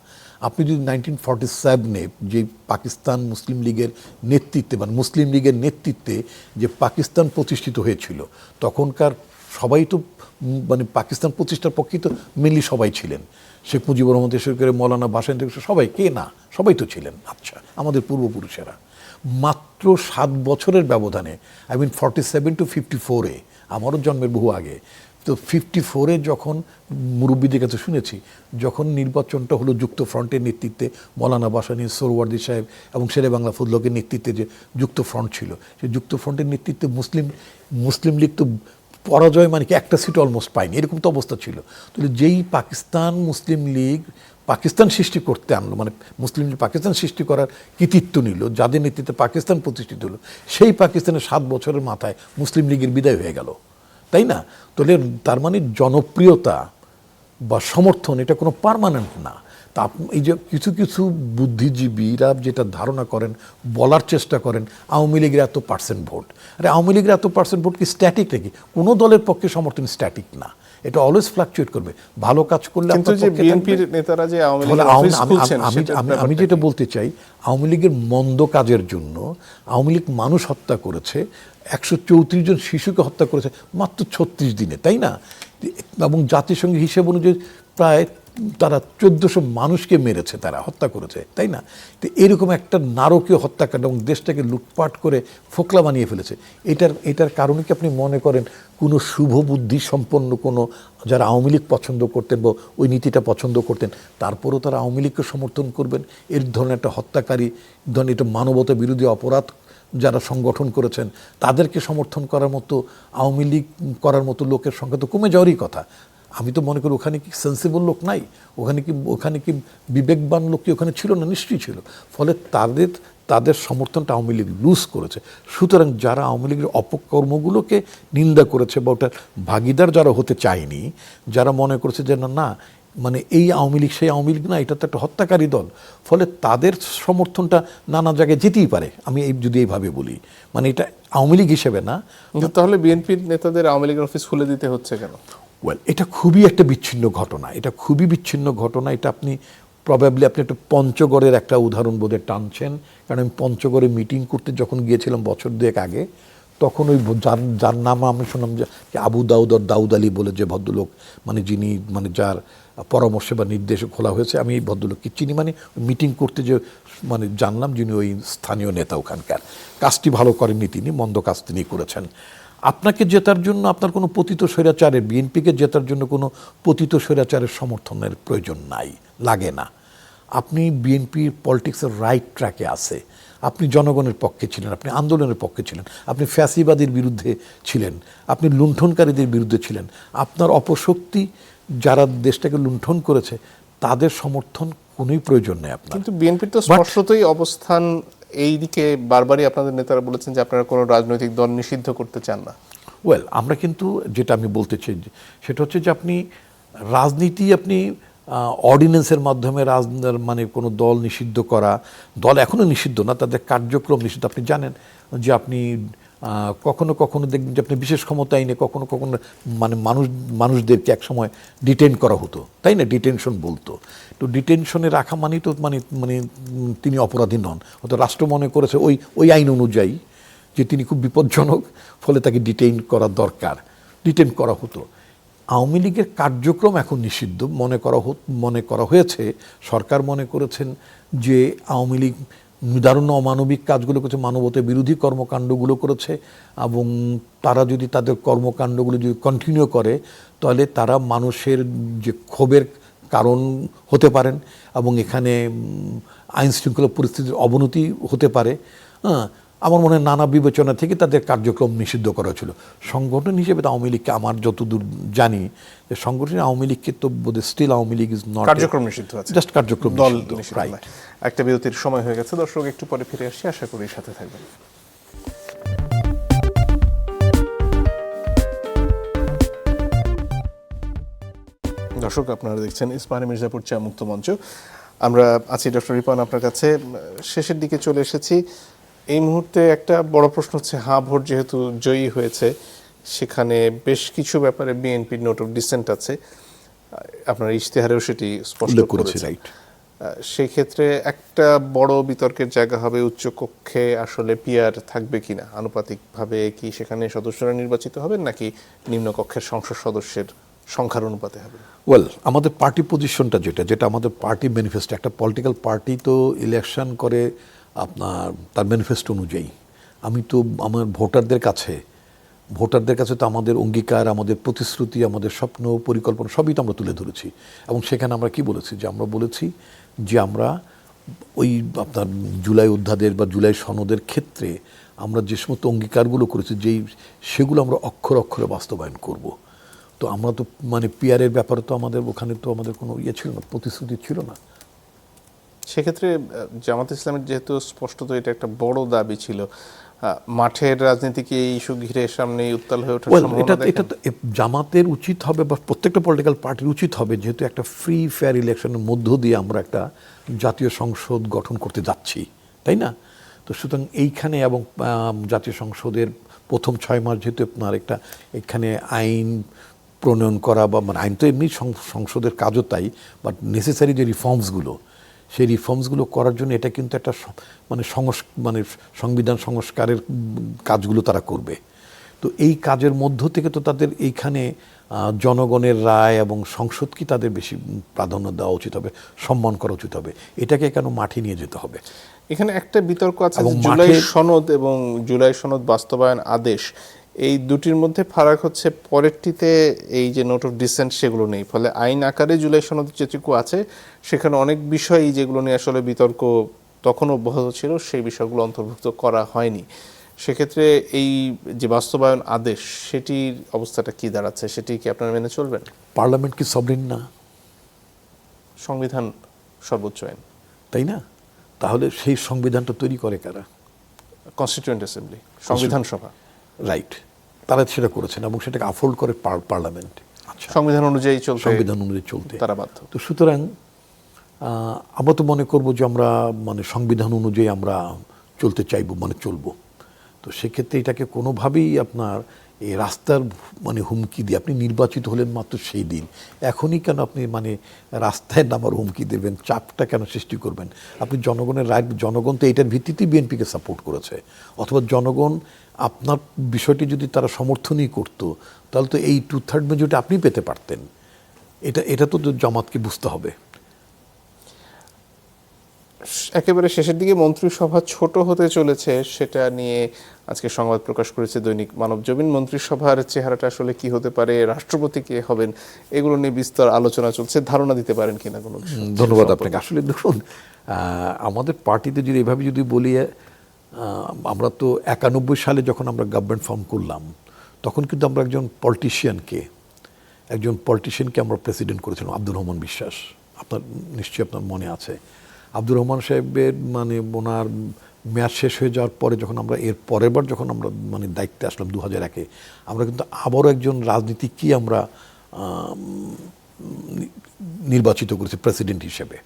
আপনি যদি 1947-এ যে পাকিস্তান মুসলিম লীগের নেতৃত্বে বা মুসলিম লীগের নেতৃত্বে যে পাকিস্তান প্রতিষ্ঠিত হয়েছিল, তখনকার সবাই তো মানে পাকিস্তান প্রতিষ্ঠার পক্ষেই তো মেনলি সবাই ছিলেন। শেখ মুজিবুর রহমান থেকে শুরু করে মৌলানা ভাসানী থেকে সবাই, কে না, সবাই তো ছিলেন। আচ্ছা, আমাদের পূর্বপুরুষেরা মাত্র 7 বছরের ব্যবধানে, 47 to 54-এ, আমারও জন্মের বহু আগে, তো 54-এ যখন মুরব্বীদের কাছে শুনেছি, যখন নির্বাচনটা হলো যুক্ত ফ্রন্টের নেতৃত্বে, মৌলানা ভাসানী, সোহরাওয়ার্দী সাহেব এবং শেরে বাংলা ফজলকের নেতৃত্বে যে যুক্ত ফ্রন্ট ছিল, সেই যুক্ত ফ্রন্টের নেতৃত্বে মুসলিম লীগ তো পরাজয় মানে কি একটা সিট অলমোস্ট পায়নি, এরকম তো অবস্থা ছিল। তাহলে যেই মুসলিম লীগ পাকিস্তান সৃষ্টি করতে আনলো, মানে মুসলিম লীগ পাকিস্তান সৃষ্টি করার কৃতিত্ব নিল, যাদের নেতৃত্বে পাকিস্তান প্রতিষ্ঠিত হলো, সেই পাকিস্তানের 7 বছরের মাথায় মুসলিম লীগের বিদায় হয়ে গেল, তাই না? তাহলে তার মানে জনপ্রিয়তা বা সমর্থন এটা কোনো পার্মানেন্ট না। তা এই যে কিছু বুদ্ধিজীবীরা যেটা ধারণা করেন, বলার চেষ্টা করেন আওয়ামী লীগের এত পার্সেন্ট ভোট, আরে আওয়ামী লীগের এত পার্সেন্ট ভোট কি স্ট্যাটিক নাকি? কোনো দলের পক্ষে সমর্থন স্ট্যাটিক না, এটা অলওয়েজ ফ্লাকচুয়েট করবে। ভালো কাজ করলে আমি যেটা বলতে চাই, আওয়ামী লীগের মন্দ কাজের জন্য আওয়ামী লীগ মানুষ হত্যা করেছে, 134 জন শিশুকে হত্যা করেছে মাত্র 36 দিনে, তাই না? এবং জাতিসংঘের হিসেব অনুযায়ী প্রায় তারা 1400 মানুষকে মেরেছে, তারা হত্যা করেছে, তাই না? তো এরকম একটা নারকীয় হত্যাকাণ্ড এবং দেশটাকে লুটপাট করে ফোকলা বানিয়ে ফেলেছে। এটার কারণে কি আপনি মনে করেন কোনো শুভ বুদ্ধি সম্পন্ন কোনো যারা আওয়ামী লীগ পছন্দ করতেন বা ওই নীতিটা পছন্দ করতেন, তারপরেও তারা আওয়ামী লীগকে সমর্থন করবেন? এর ধরনের একটা হত্যাকারী, ধরনের এটা মানবতা বিরোধী অপরাধ যারা সংগঠন করেছেন, তাদেরকে সমর্থন করার মতো, আওয়ামী লীগ করার মতো লোকের সংখ্যা তো কমে যাওয়ারই কথা। আমি তো মনে করি ওখানে কি সেন্সিবল লোক নাই, ওখানে কি বিবেকবান লোক কি ওখানে ছিল না? নিশ্চয়ই ছিল। ফলে তাদের সমর্থনটা আওয়ামী লীগ লুজ করেছে। সুতরাং যারা আওয়ামী লীগের অপকর্মগুলোকে নিন্দা করেছে বা ওটার ভাগিদার যারা হতে চায়নি, যারা মনে করেছে যে না মানে এই আওয়ামী লীগ সেই আওয়ামী লীগ না, এটা তো একটা হত্যাকারী দল, ফলে তাদের সমর্থনটা নানা জায়গায় যেতেই পারে। আমি যদি এইভাবে বলি, মানে এটা আওয়ামী লীগ হিসেবে না। তাহলে বিএনপির নেতাদের আওয়ামী লীগের অফিস খুলে দিতে হচ্ছে কেন? এটা খুবই একটা বিচ্ছিন্ন ঘটনা, এটা আপনি প্রবাবলি আপনি একটা পঞ্চগড়ের একটা উদাহরণ বোধহয় টানছেন, কারণ আমি পঞ্চগড়ে মিটিং করতে যখন গিয়েছিলাম বছর 2 আগে, তখন ওই যার নাম আমি শুনলাম যে আবু দাউদ আর দাউদ আলী বলে যে ভদ্রলোক, মানে যিনি মানে যার পরামর্শে বা নির্দেশে খোলা হয়েছে, আমি এই ভদ্রলোককে চিনি, মানে মিটিং করতে যে মানে জানলাম যিনি ওই স্থানীয় নেতা ওখানকার, কাজটি ভালো করেননি তিনি, মন্দ কাজ তিনি করেছেন। আপনাকে জেতার জন্য আপনার কোনো পতিত স্বৈরাচারের, বিএনপিকে জেতার জন্য কোনো পতিত স্বৈরাচারের সমর্থনের প্রয়োজন নাই, লাগে না। আপনি বিএনপির পলিটিক্সের রাইট ট্র্যাকে আছে, আপনি জনগণের পক্ষে ছিলেন, আপনি আন্দোলনের পক্ষে ছিলেন, আপনি ফ্যাসিবাদের বিরুদ্ধে ছিলেন, আপনি লুণ্ঠনকারীদের বিরুদ্ধে ছিলেন। আপনার অপশক্তি যারা দেশটাকে লুণ্ঠন করেছে তাদের সমর্থন কোনোই প্রয়োজন নেই আপনার। কিন্তু বিএনপির তো স্পষ্টতই অবস্থান এই দিকে, বারবারই আপনাদের নেতারা বলেছেন যে আপনারা কোনো রাজনৈতিক দল নিষিদ্ধ করতে চান না। ওয়েল, আমরা কিন্তু যেটা আমি বলতে চাই সেটা হচ্ছে যে আপনি রাজনীতি আপনি অর্ডিন্যান্সের মাধ্যমে মানে কোনো দল নিষিদ্ধ করা, দল এখনও নিষিদ্ধ না, তাদের কার্যক্রম নিষিদ্ধ। আপনি জানেন যে আপনি কখনো কখনো দেখবেন যে আপনি বিশেষ ক্ষমতা আইনে কখনো কখনো মানে মানুষদেরকে একসময় ডিটেইন করা হতো, তাই না? ডিটেনশন বলতো। তো ডিটেনশনে রাখা মানেই তো মানে মানে তিনি অপরাধী নন, হয়তো রাষ্ট্র মনে করেছে ওই আইন অনুযায়ী যে তিনি খুব বিপজ্জনক, ফলে তাকে ডিটেইন করা দরকার, ডিটেইন করা হতো। আওয়ামী লীগের কার্যক্রম এখন নিষিদ্ধ মনে করা হয়েছে। সরকার মনে করেছেন যে আওয়ামী লীগ নিদারুণ অমানবিক কাজগুলো করেছে, মানবতা বিরোধী কর্মকাণ্ডগুলো করেছে, এবং তারা যদি তাদের কর্মকাণ্ডগুলো যদি কন্টিনিউ করে তাহলে তারা মানুষের যে ক্ষোভের কারণ হতে পারেন, এবং এখানে আইন শৃঙ্খলা পরিস্থিতির অবনতি হতে পারে। হ্যাঁ, আমার মনে হয় নানা বিবেচনা থেকে তাদের কার্যক্রম নিষিদ্ধ করা ছিল। সংগঠন হিসেবে তো আওয়ামী লীগকে আমার যতদূর জানি যে সংগঠন আওয়ামী লীগকে তো বোধ still Awami League is not কার্যক্রম নিষিদ্ধ আছে, জাস্ট কার্যক্রম দল নিষিদ্ধ, নিষিদ্ধ রাইট। নয়। একটা বিরতির সময় হয়ে গেছে দর্শক, একটু পরে ফিরে আসছি, আশা করি সাথে থাকবেন। দর্শক, আপনারা দেখছেন ইস্পাহানি মির্জাপুর চা মুক্ত মঞ্চ। আমরা আছি ডক্টর রিপন আপনার কাছে। শেষের দিকে চলে এসেছি। এই মুহূর্তে একটা বড় প্রশ্ন হচ্ছে, হ্যাঁ ভোট যেহেতু জয়ী হয়েছে, সেখানে বেশ কিছু ব্যাপারে বিএনপির নোট অফ ডিসেন্ট আছে, আপনার ইশতেহারেও সেটি স্পষ্ট করেছে, রাইট। সেই ক্ষেত্রে একটা বড় বিতর্কের জায়গা হবে উচ্চ কক্ষে আসলে পিয়ার থাকবে কিনা, আনুপাতিকভাবে কি সেখানে সদস্যরা নির্বাচিত হবেন নাকি নিম্ন কক্ষের সংসদ সদস্যের সংখ্যার অনুপাতে হবে? ওয়েল, আমাদের পার্টি পজিশনটা যেটা আমাদের পার্টি ম্যানিফেস্টো, একটা পলিটিক্যাল পার্টি তো ইলেকশন করে আপনার তার ম্যানিফেস্টো অনুযায়ী। আমি তো আমার ভোটারদের কাছে তো আমাদের অঙ্গীকার, আমাদের প্রতিশ্রুতি, আমাদের স্বপ্ন পরিকল্পনা সবই তো আমরা তুলে ধরেছি। এবং সেখানে আমরা কি বলেছি, যে আমরা বলেছি যে আমরা ওই আপনার জুলাই অধ্যাদেশ বা জুলাই সনদের ক্ষেত্রে আমরা যে সমস্ত অঙ্গীকারগুলো করেছি সেগুলো আমরা অক্ষরে অক্ষরে বাস্তবায়ন করব। তো আমরা তো মানে পিয়ারের ব্যাপারে তো আমাদের ওখানে তো আমাদের কোনো ছিল না, প্রতিশ্রুতি ছিল না। সেক্ষেত্রে জামাত ইসলামের যেহেতু স্পষ্টত এটা একটা বড় দাবি ছিল, মাঠের রাজনীতিকে এই ইস্যু ঘিরে সামনে উত্তাল হয়ে ওঠার সম্ভাবনা দেখেন? এটা জামাতের উচিত হবে বা প্রত্যেকটা পলিটিক্যাল পার্টির উচিত হবে, যেহেতু একটা ফ্রি ফেয়ার ইলেকশনের মধ্য দিয়ে আমরা একটা জাতীয় সংসদ গঠন করতে যাচ্ছি, তাই না? তো সুতরাং এইখানে এবং জাতীয় সংসদের প্রথম 6 মাস যেহেতু আপনার একটা এখানে আইন প্রণয়ন করা, বা মানে আইন তো এমনি সংসদের কাজও তাই, বাট নেসেসারি যে রিফর্মসগুলো, সেই রিফর্মসগুলো করার জন্য এটা কিন্তু একটা মানে সংবিধান সংস্কারের কাজগুলো তারা করবে। তো এই কাজের মধ্য থেকে তো তাদের এইখানে জনগণের রায় এবং সংসদকে তাদের বেশি প্রাধান্য দেওয়া উচিত হবে, সম্মান করা উচিত হবে। এটাকে কেন মাঠে নিয়ে যেতে হবে? এখানে একটা বিতর্ক আছে যে জুলাই সনদ এবং জুলাই সনদ বাস্তবায়ন আদেশ, এই দুটির মধ্যে ফারাক হচ্ছে পরেরটিতে এই যে নোট অফ ডিসেন্ট সেগুলো নেই, ফলে আইন আকারে জুলাই সনদ যেটুকু আছে সেখানে অনেক বিষয় যেগুলো নিয়ে আসলে বিতর্ক তখন অব্যাহত ছিল সেই বিষয়গুলো অন্তর্ভুক্ত করা হয়নি। সেক্ষেত্রে এই যে বাস্তবায়ন আদেশ, সেটির অবস্থাটা কি দাঁড়াচ্ছে, সেটি কি আপনারা মেনে চলবেন? পার্লামেন্ট কি সভরেন না? সংবিধান সর্বোচ্চ আইন, তাই না? তাহলে সেই সংবিধানটা তৈরি করে কারা? কনস্টিটিউয়েন্ট অ্যাসেম্বলি, সংবিধান সভা, রাইট। তারা সেটা করেছেন এবং সেটাকে আফোল্ড করে পার্লামেন্ট। আচ্ছা, সংবিধান অনুযায়ী চলতে তারা বাধ্য। তো সুতরাং আমরা তো মনে করব যে আমরা মানে সংবিধান অনুযায়ী আমরা চলতে চাইব, মানে চলবো। তো সেক্ষেত্রে এটাকে কোনোভাবেই আপনার এই রাস্তার মানে হুমকি দিয়ে, আপনি নির্বাচিত হলেন মাত্র সেই দিন, এখনই কেন আপনি মানে রাস্তায় নামার হুমকি দেবেন, চাপটা কেন সৃষ্টি করবেন? আপনি জনগণের রায়, জনগণ তো এইটার ভিত্তিতেই বিএনপিকে সাপোর্ট করেছে, অথবা জনগণ আপনার বিষয়টি যদি তারা সমর্থনই করতো তাহলে তো এই 2/3 মেজরিটি আপনি পেতে পারতেন। এটা তো জামাতকে বুঝতে হবে। একেবারে শেষের দিকে মন্ত্রিসভা ছোট হতে চলেছে, সেটা নিয়ে আজকে সংবাদ প্রকাশ করেছে দৈনিক মানবজমিন। মন্ত্রিসভার চেহারাটা আসলে কি হতে পারে, রাষ্ট্রপতি কে হবেন, এগুলো নিয়ে বিস্তর আলোচনা চলছে। ধারণা দিতে পারেন কিনা কোনো? ধন্যবাদ আপনাকে। আসলে দেখুন, আমাদের পার্টিতে যদি এভাবে যদি বলি, আমরা তো 91 সালে যখন আমরা গভর্নমেন্ট ফর্ম করলাম তখন কিন্তু আমরা একজন পলিটিশিয়ানকে আমরা প্রেসিডেন্ট করেছিলাম, আব্দুর রহমান বিশ্বাস। আপনার নিশ্চয়ই আপনার মনে আছে আব্দুর রহমান সাহেবের মানে ওনার মেয়াদ শেষ হয়ে যাওয়ার পরে যখন আমরা এর পরের বার যখন আমরা মানে দায়িত্বে আসলাম 2001-এ আমরা কিন্তু আবারও একজন রাজনীতিককে আমরা নির্বাচিত করেছি প্রেসিডেন্ট হিসেবে।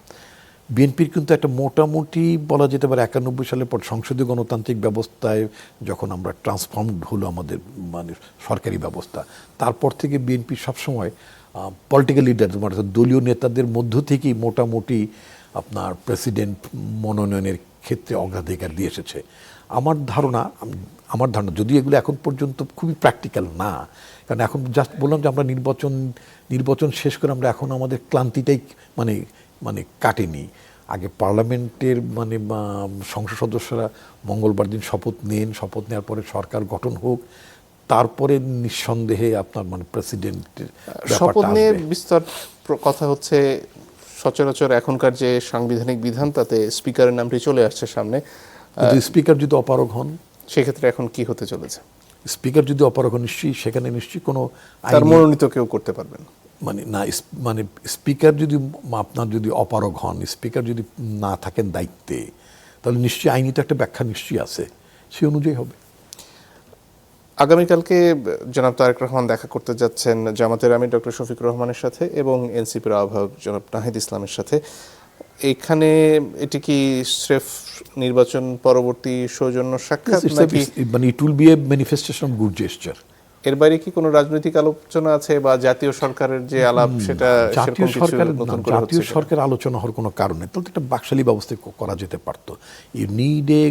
বিএনপির কিন্তু একটা মোটামুটি বলা যেতে পারে 91 সালের পর সংসদীয় গণতান্ত্রিক ব্যবস্থায় যখন আমরা ট্রান্সফর্মড হলো আমাদের মানে সরকারি ব্যবস্থা, তারপর থেকে বিএনপি সবসময় পলিটিক্যাল লিডার মানে দলীয় নেতাদের মধ্য থেকেই মোটামুটি আপনার প্রেসিডেন্ট মনোনয়নের ক্ষেত্রে অগ্রাধিকার দিয়ে এসেছে। আমার ধারণা যদি এগুলো এখন পর্যন্ত খুবই প্র্যাকটিক্যাল না, কারণ এখন জাস্ট বললাম যে আমরা নির্বাচন শেষ করে আমরা এখন আমাদের ক্লান্তিটাই মানে কাটেনি। আগে পার্লামেন্টের মানে সংসদ সদস্যরা মঙ্গলবার দিন শপথ নেওয়ার পরে সরকার গঠন হোক, তারপরে নিঃসন্দেহে আপনার মানে প্রেসিডেন্টের শপথ নিয়ে বিস্তর কথা হচ্ছে। সচরাচর এখনকার যে সাংবিধানিক বিধান তাতে স্পিকারের নামটি চলে আসছে সামনে। স্পিকার যদি অপারগ হন সেক্ষেত্রে এখন কি হতে চলেছে? স্পিকার যদি অপারগ হন নিশ্চয়ই সেখানে নিশ্চয়ই কোনো তার মনোনীত কেউ করতে পারবেন মানে স্পিকার যদি আপনার যদি অপারগ হন, স্পিকার যদি না থাকেন দায়িত্বে, তাহলে নিশ্চয়ই আইনি তো একটা ব্যাখ্যা নিশ্চয়ই আছে, সেই অনুযায়ী হবে। আগামীকালকে জনাব তারেক রহমান দেখা করতে যাচ্ছেন জামাতের আমির ডক্টর শফিকুর রহমানের সাথে এবং এনসিপির আহ্বায়ক জনাব নাহিদ ইসলামের সাথে। এখানে এটি কি স্রেফ নির্বাচন পরবর্তী সৌজন্য সাক্ষাৎ নাকি মানে it will B A manifestation of good gesture? এর বাইরে কি কোনো রাজনৈতিক আলোচনা আছে বা জাতীয় সরকারের যে আলাপ সেটা জাতীয় সরকার আলোচনা হওয়ার কোনো কারণ নেই, তাহলে একটা বাকশালী ব্যবস্থা করা যেতে পারত। You need a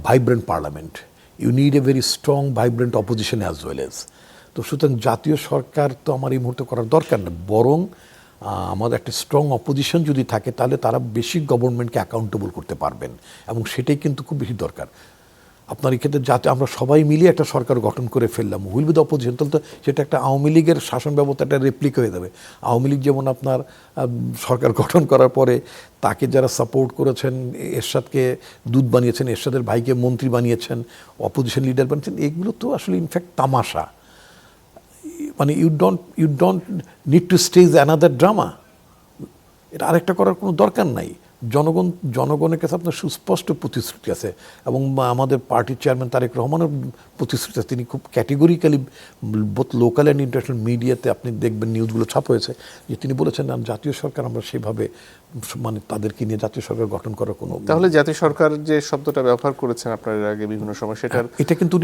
vibrant parliament, you need a very strong vibrant opposition as well as. তো সুতরাং জাতীয় সরকার তো আমার এই মুহূর্তে করার দরকার না, বরং আমাদের একটা স্ট্রং অপোজিশন যদি থাকে তাহলে তারা বেশি গভর্নমেন্টকে অ্যাকাউন্টেবল করতে পারবেন, এবং সেটাই কিন্তু খুব বেশি দরকার। আপনার এই ক্ষেত্রে যাতে আমরা সবাই মিলিয়ে একটা সরকার গঠন করে ফেললাম, হুইল বি দ্য অপোজিশন, তাহলে তো সেটা একটা আওয়ামী লীগের শাসন ব্যবস্থাটা রেপ্লিক হয়ে যাবে। আওয়ামী লীগ যেমন আপনার সরকার গঠন করার পরে তাকে যারা সাপোর্ট করেছেন, এরশাদকে দূত বানিয়েছেন, এরশাদের ভাইকে মন্ত্রী বানিয়েছেন, অপোজিশন লিডার বানিয়েছেন, এগুলো তো আসলে ইনফ্যাক্ট তামাশা। মানে you don't need to stage another drama. এটা আরেকটা করার কোনো দরকার নাই। জনগণের কাছে আপনার সুস্পষ্ট প্রতিশ্রুতি আছে, এবং আমাদের পার্টির চেয়ারম্যান তারেক রহমানের প্রতিশ্রুতি আছে। তিনি খুব categorically both local and international মিডিয়াতে আপনি দেখবেন নিউজগুলো ছাপা হয়েছে যে তিনি বলেছেন জাতীয় সরকার আমরা সেভাবে মানে তাদেরকে নিয়ে জাতীয় সরকার গঠন করার কোনো। তাহলে জাতীয় সরকার যে শব্দটা ব্যবহার করেছেন আপনার আগে বিভিন্ন সময়, সেটার এটা কিন্তু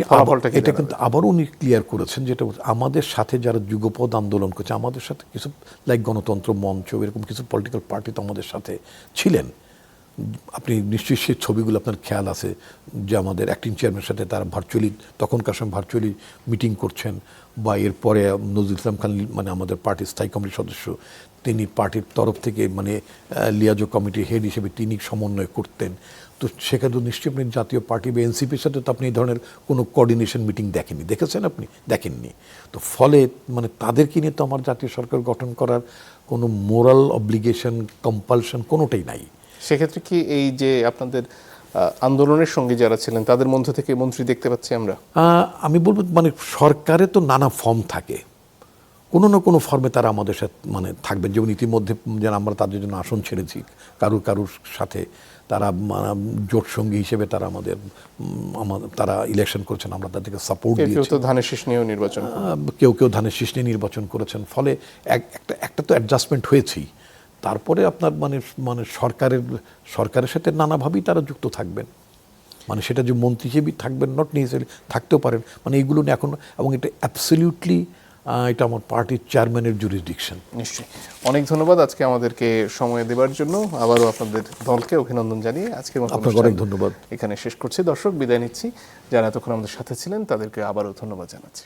আবারও উনি ক্লিয়ার করেছেন, যেটা আমাদের সাথে যারা যুগপৎ আন্দোলন করছে, আমাদের সাথে কিছু লাইক গণতন্ত্র মঞ্চ এরকম কিছু পলিটিক্যাল পার্টি তো আমাদের সাথে ছিলেন। আপনি নিশ্চয়ই সেই ছবিগুলো আপনার খেয়াল আছে যে আমাদের অ্যাক্টিং চেয়ারম্যানের সাথে তারা তখনকার সময় ভার্চুয়ালি মিটিং করছেন, বা এরপরে নজরুল ইসলাম খান মানে আমাদের পার্টির স্থায়ী কমিটির সদস্য, তিনি পার্টির তরফ থেকে মানে লিয়াজো কমিটির হেড হিসেবে তিনি সমন্বয় করতেন। তো সেখানে তো নিশ্চয়ই আপনি জাতীয় পার্টি বা এনসিপির সাথে তো আপনি এই ধরনের কোনো কোঅর্ডিনেশন মিটিং দেখেছেন আপনি দেখেননি। তো ফলে মানে তাদেরকে নিয়ে তো আমার জাতীয় সরকার গঠন করার কোনো মোরাল অব্লিগেশন কম্পালশন কোনোটাই নাই। সেক্ষেত্রে কি এই যে আপনাদের আন্দোলনের সঙ্গে যারা ছিলেন তাদের মধ্য থেকে মন্ত্রী দেখতে পাচ্ছি আমরা? আমি বলবো মানে সরকারে তো নানা ফর্ম থাকে, কোনো না কোনো ফর্মে তারা আমাদের সাথে মানে থাকবেন। যেমন ইতিমধ্যে যেন আমরা তাদের জন্য আসন ছেড়েছি, কারুর সাথে তারা জোট সঙ্গী হিসেবে তারা তারা ইলেকশন করেছেন, আমরা তাদেরকে সাপোর্ট দিয়েছি। কেউ তো ধানের শীষ নিয়েও নির্বাচন, কেউ ধানের শীষ নিয়ে নির্বাচন করেছেন। ফলে একটা তো অ্যাডজাস্টমেন্ট হয়েছেই। তারপরে আপনার মানে সরকারের সাথে নানাভাবেই তারা যুক্ত থাকবেন। মানে সেটা যে মন্ত্রী হিসেবে থাকবেন, নট নেসেসারি থাকতেও পারেন, মানে এইগুলো নিয়ে এখন, এবং এটা অ্যাবসলিউটলি এটা আমার পার্টির চেয়ারম্যানের জুরিসডিকশন। নিশ্চয়ই। অনেক ধন্যবাদ আজকে আমাদেরকে সময় দেওয়ার জন্য। আবারও আপনাদের দলকে অভিনন্দন জানিয়ে আজকের মতো আপনাকে অনেক ধন্যবাদ। এখানে শেষ করছি। দর্শক, বিদায় নিচ্ছি। যারা এতক্ষণ আমাদের সাথে ছিলেন তাদেরকে আবারও ধন্যবাদ জানাচ্ছি।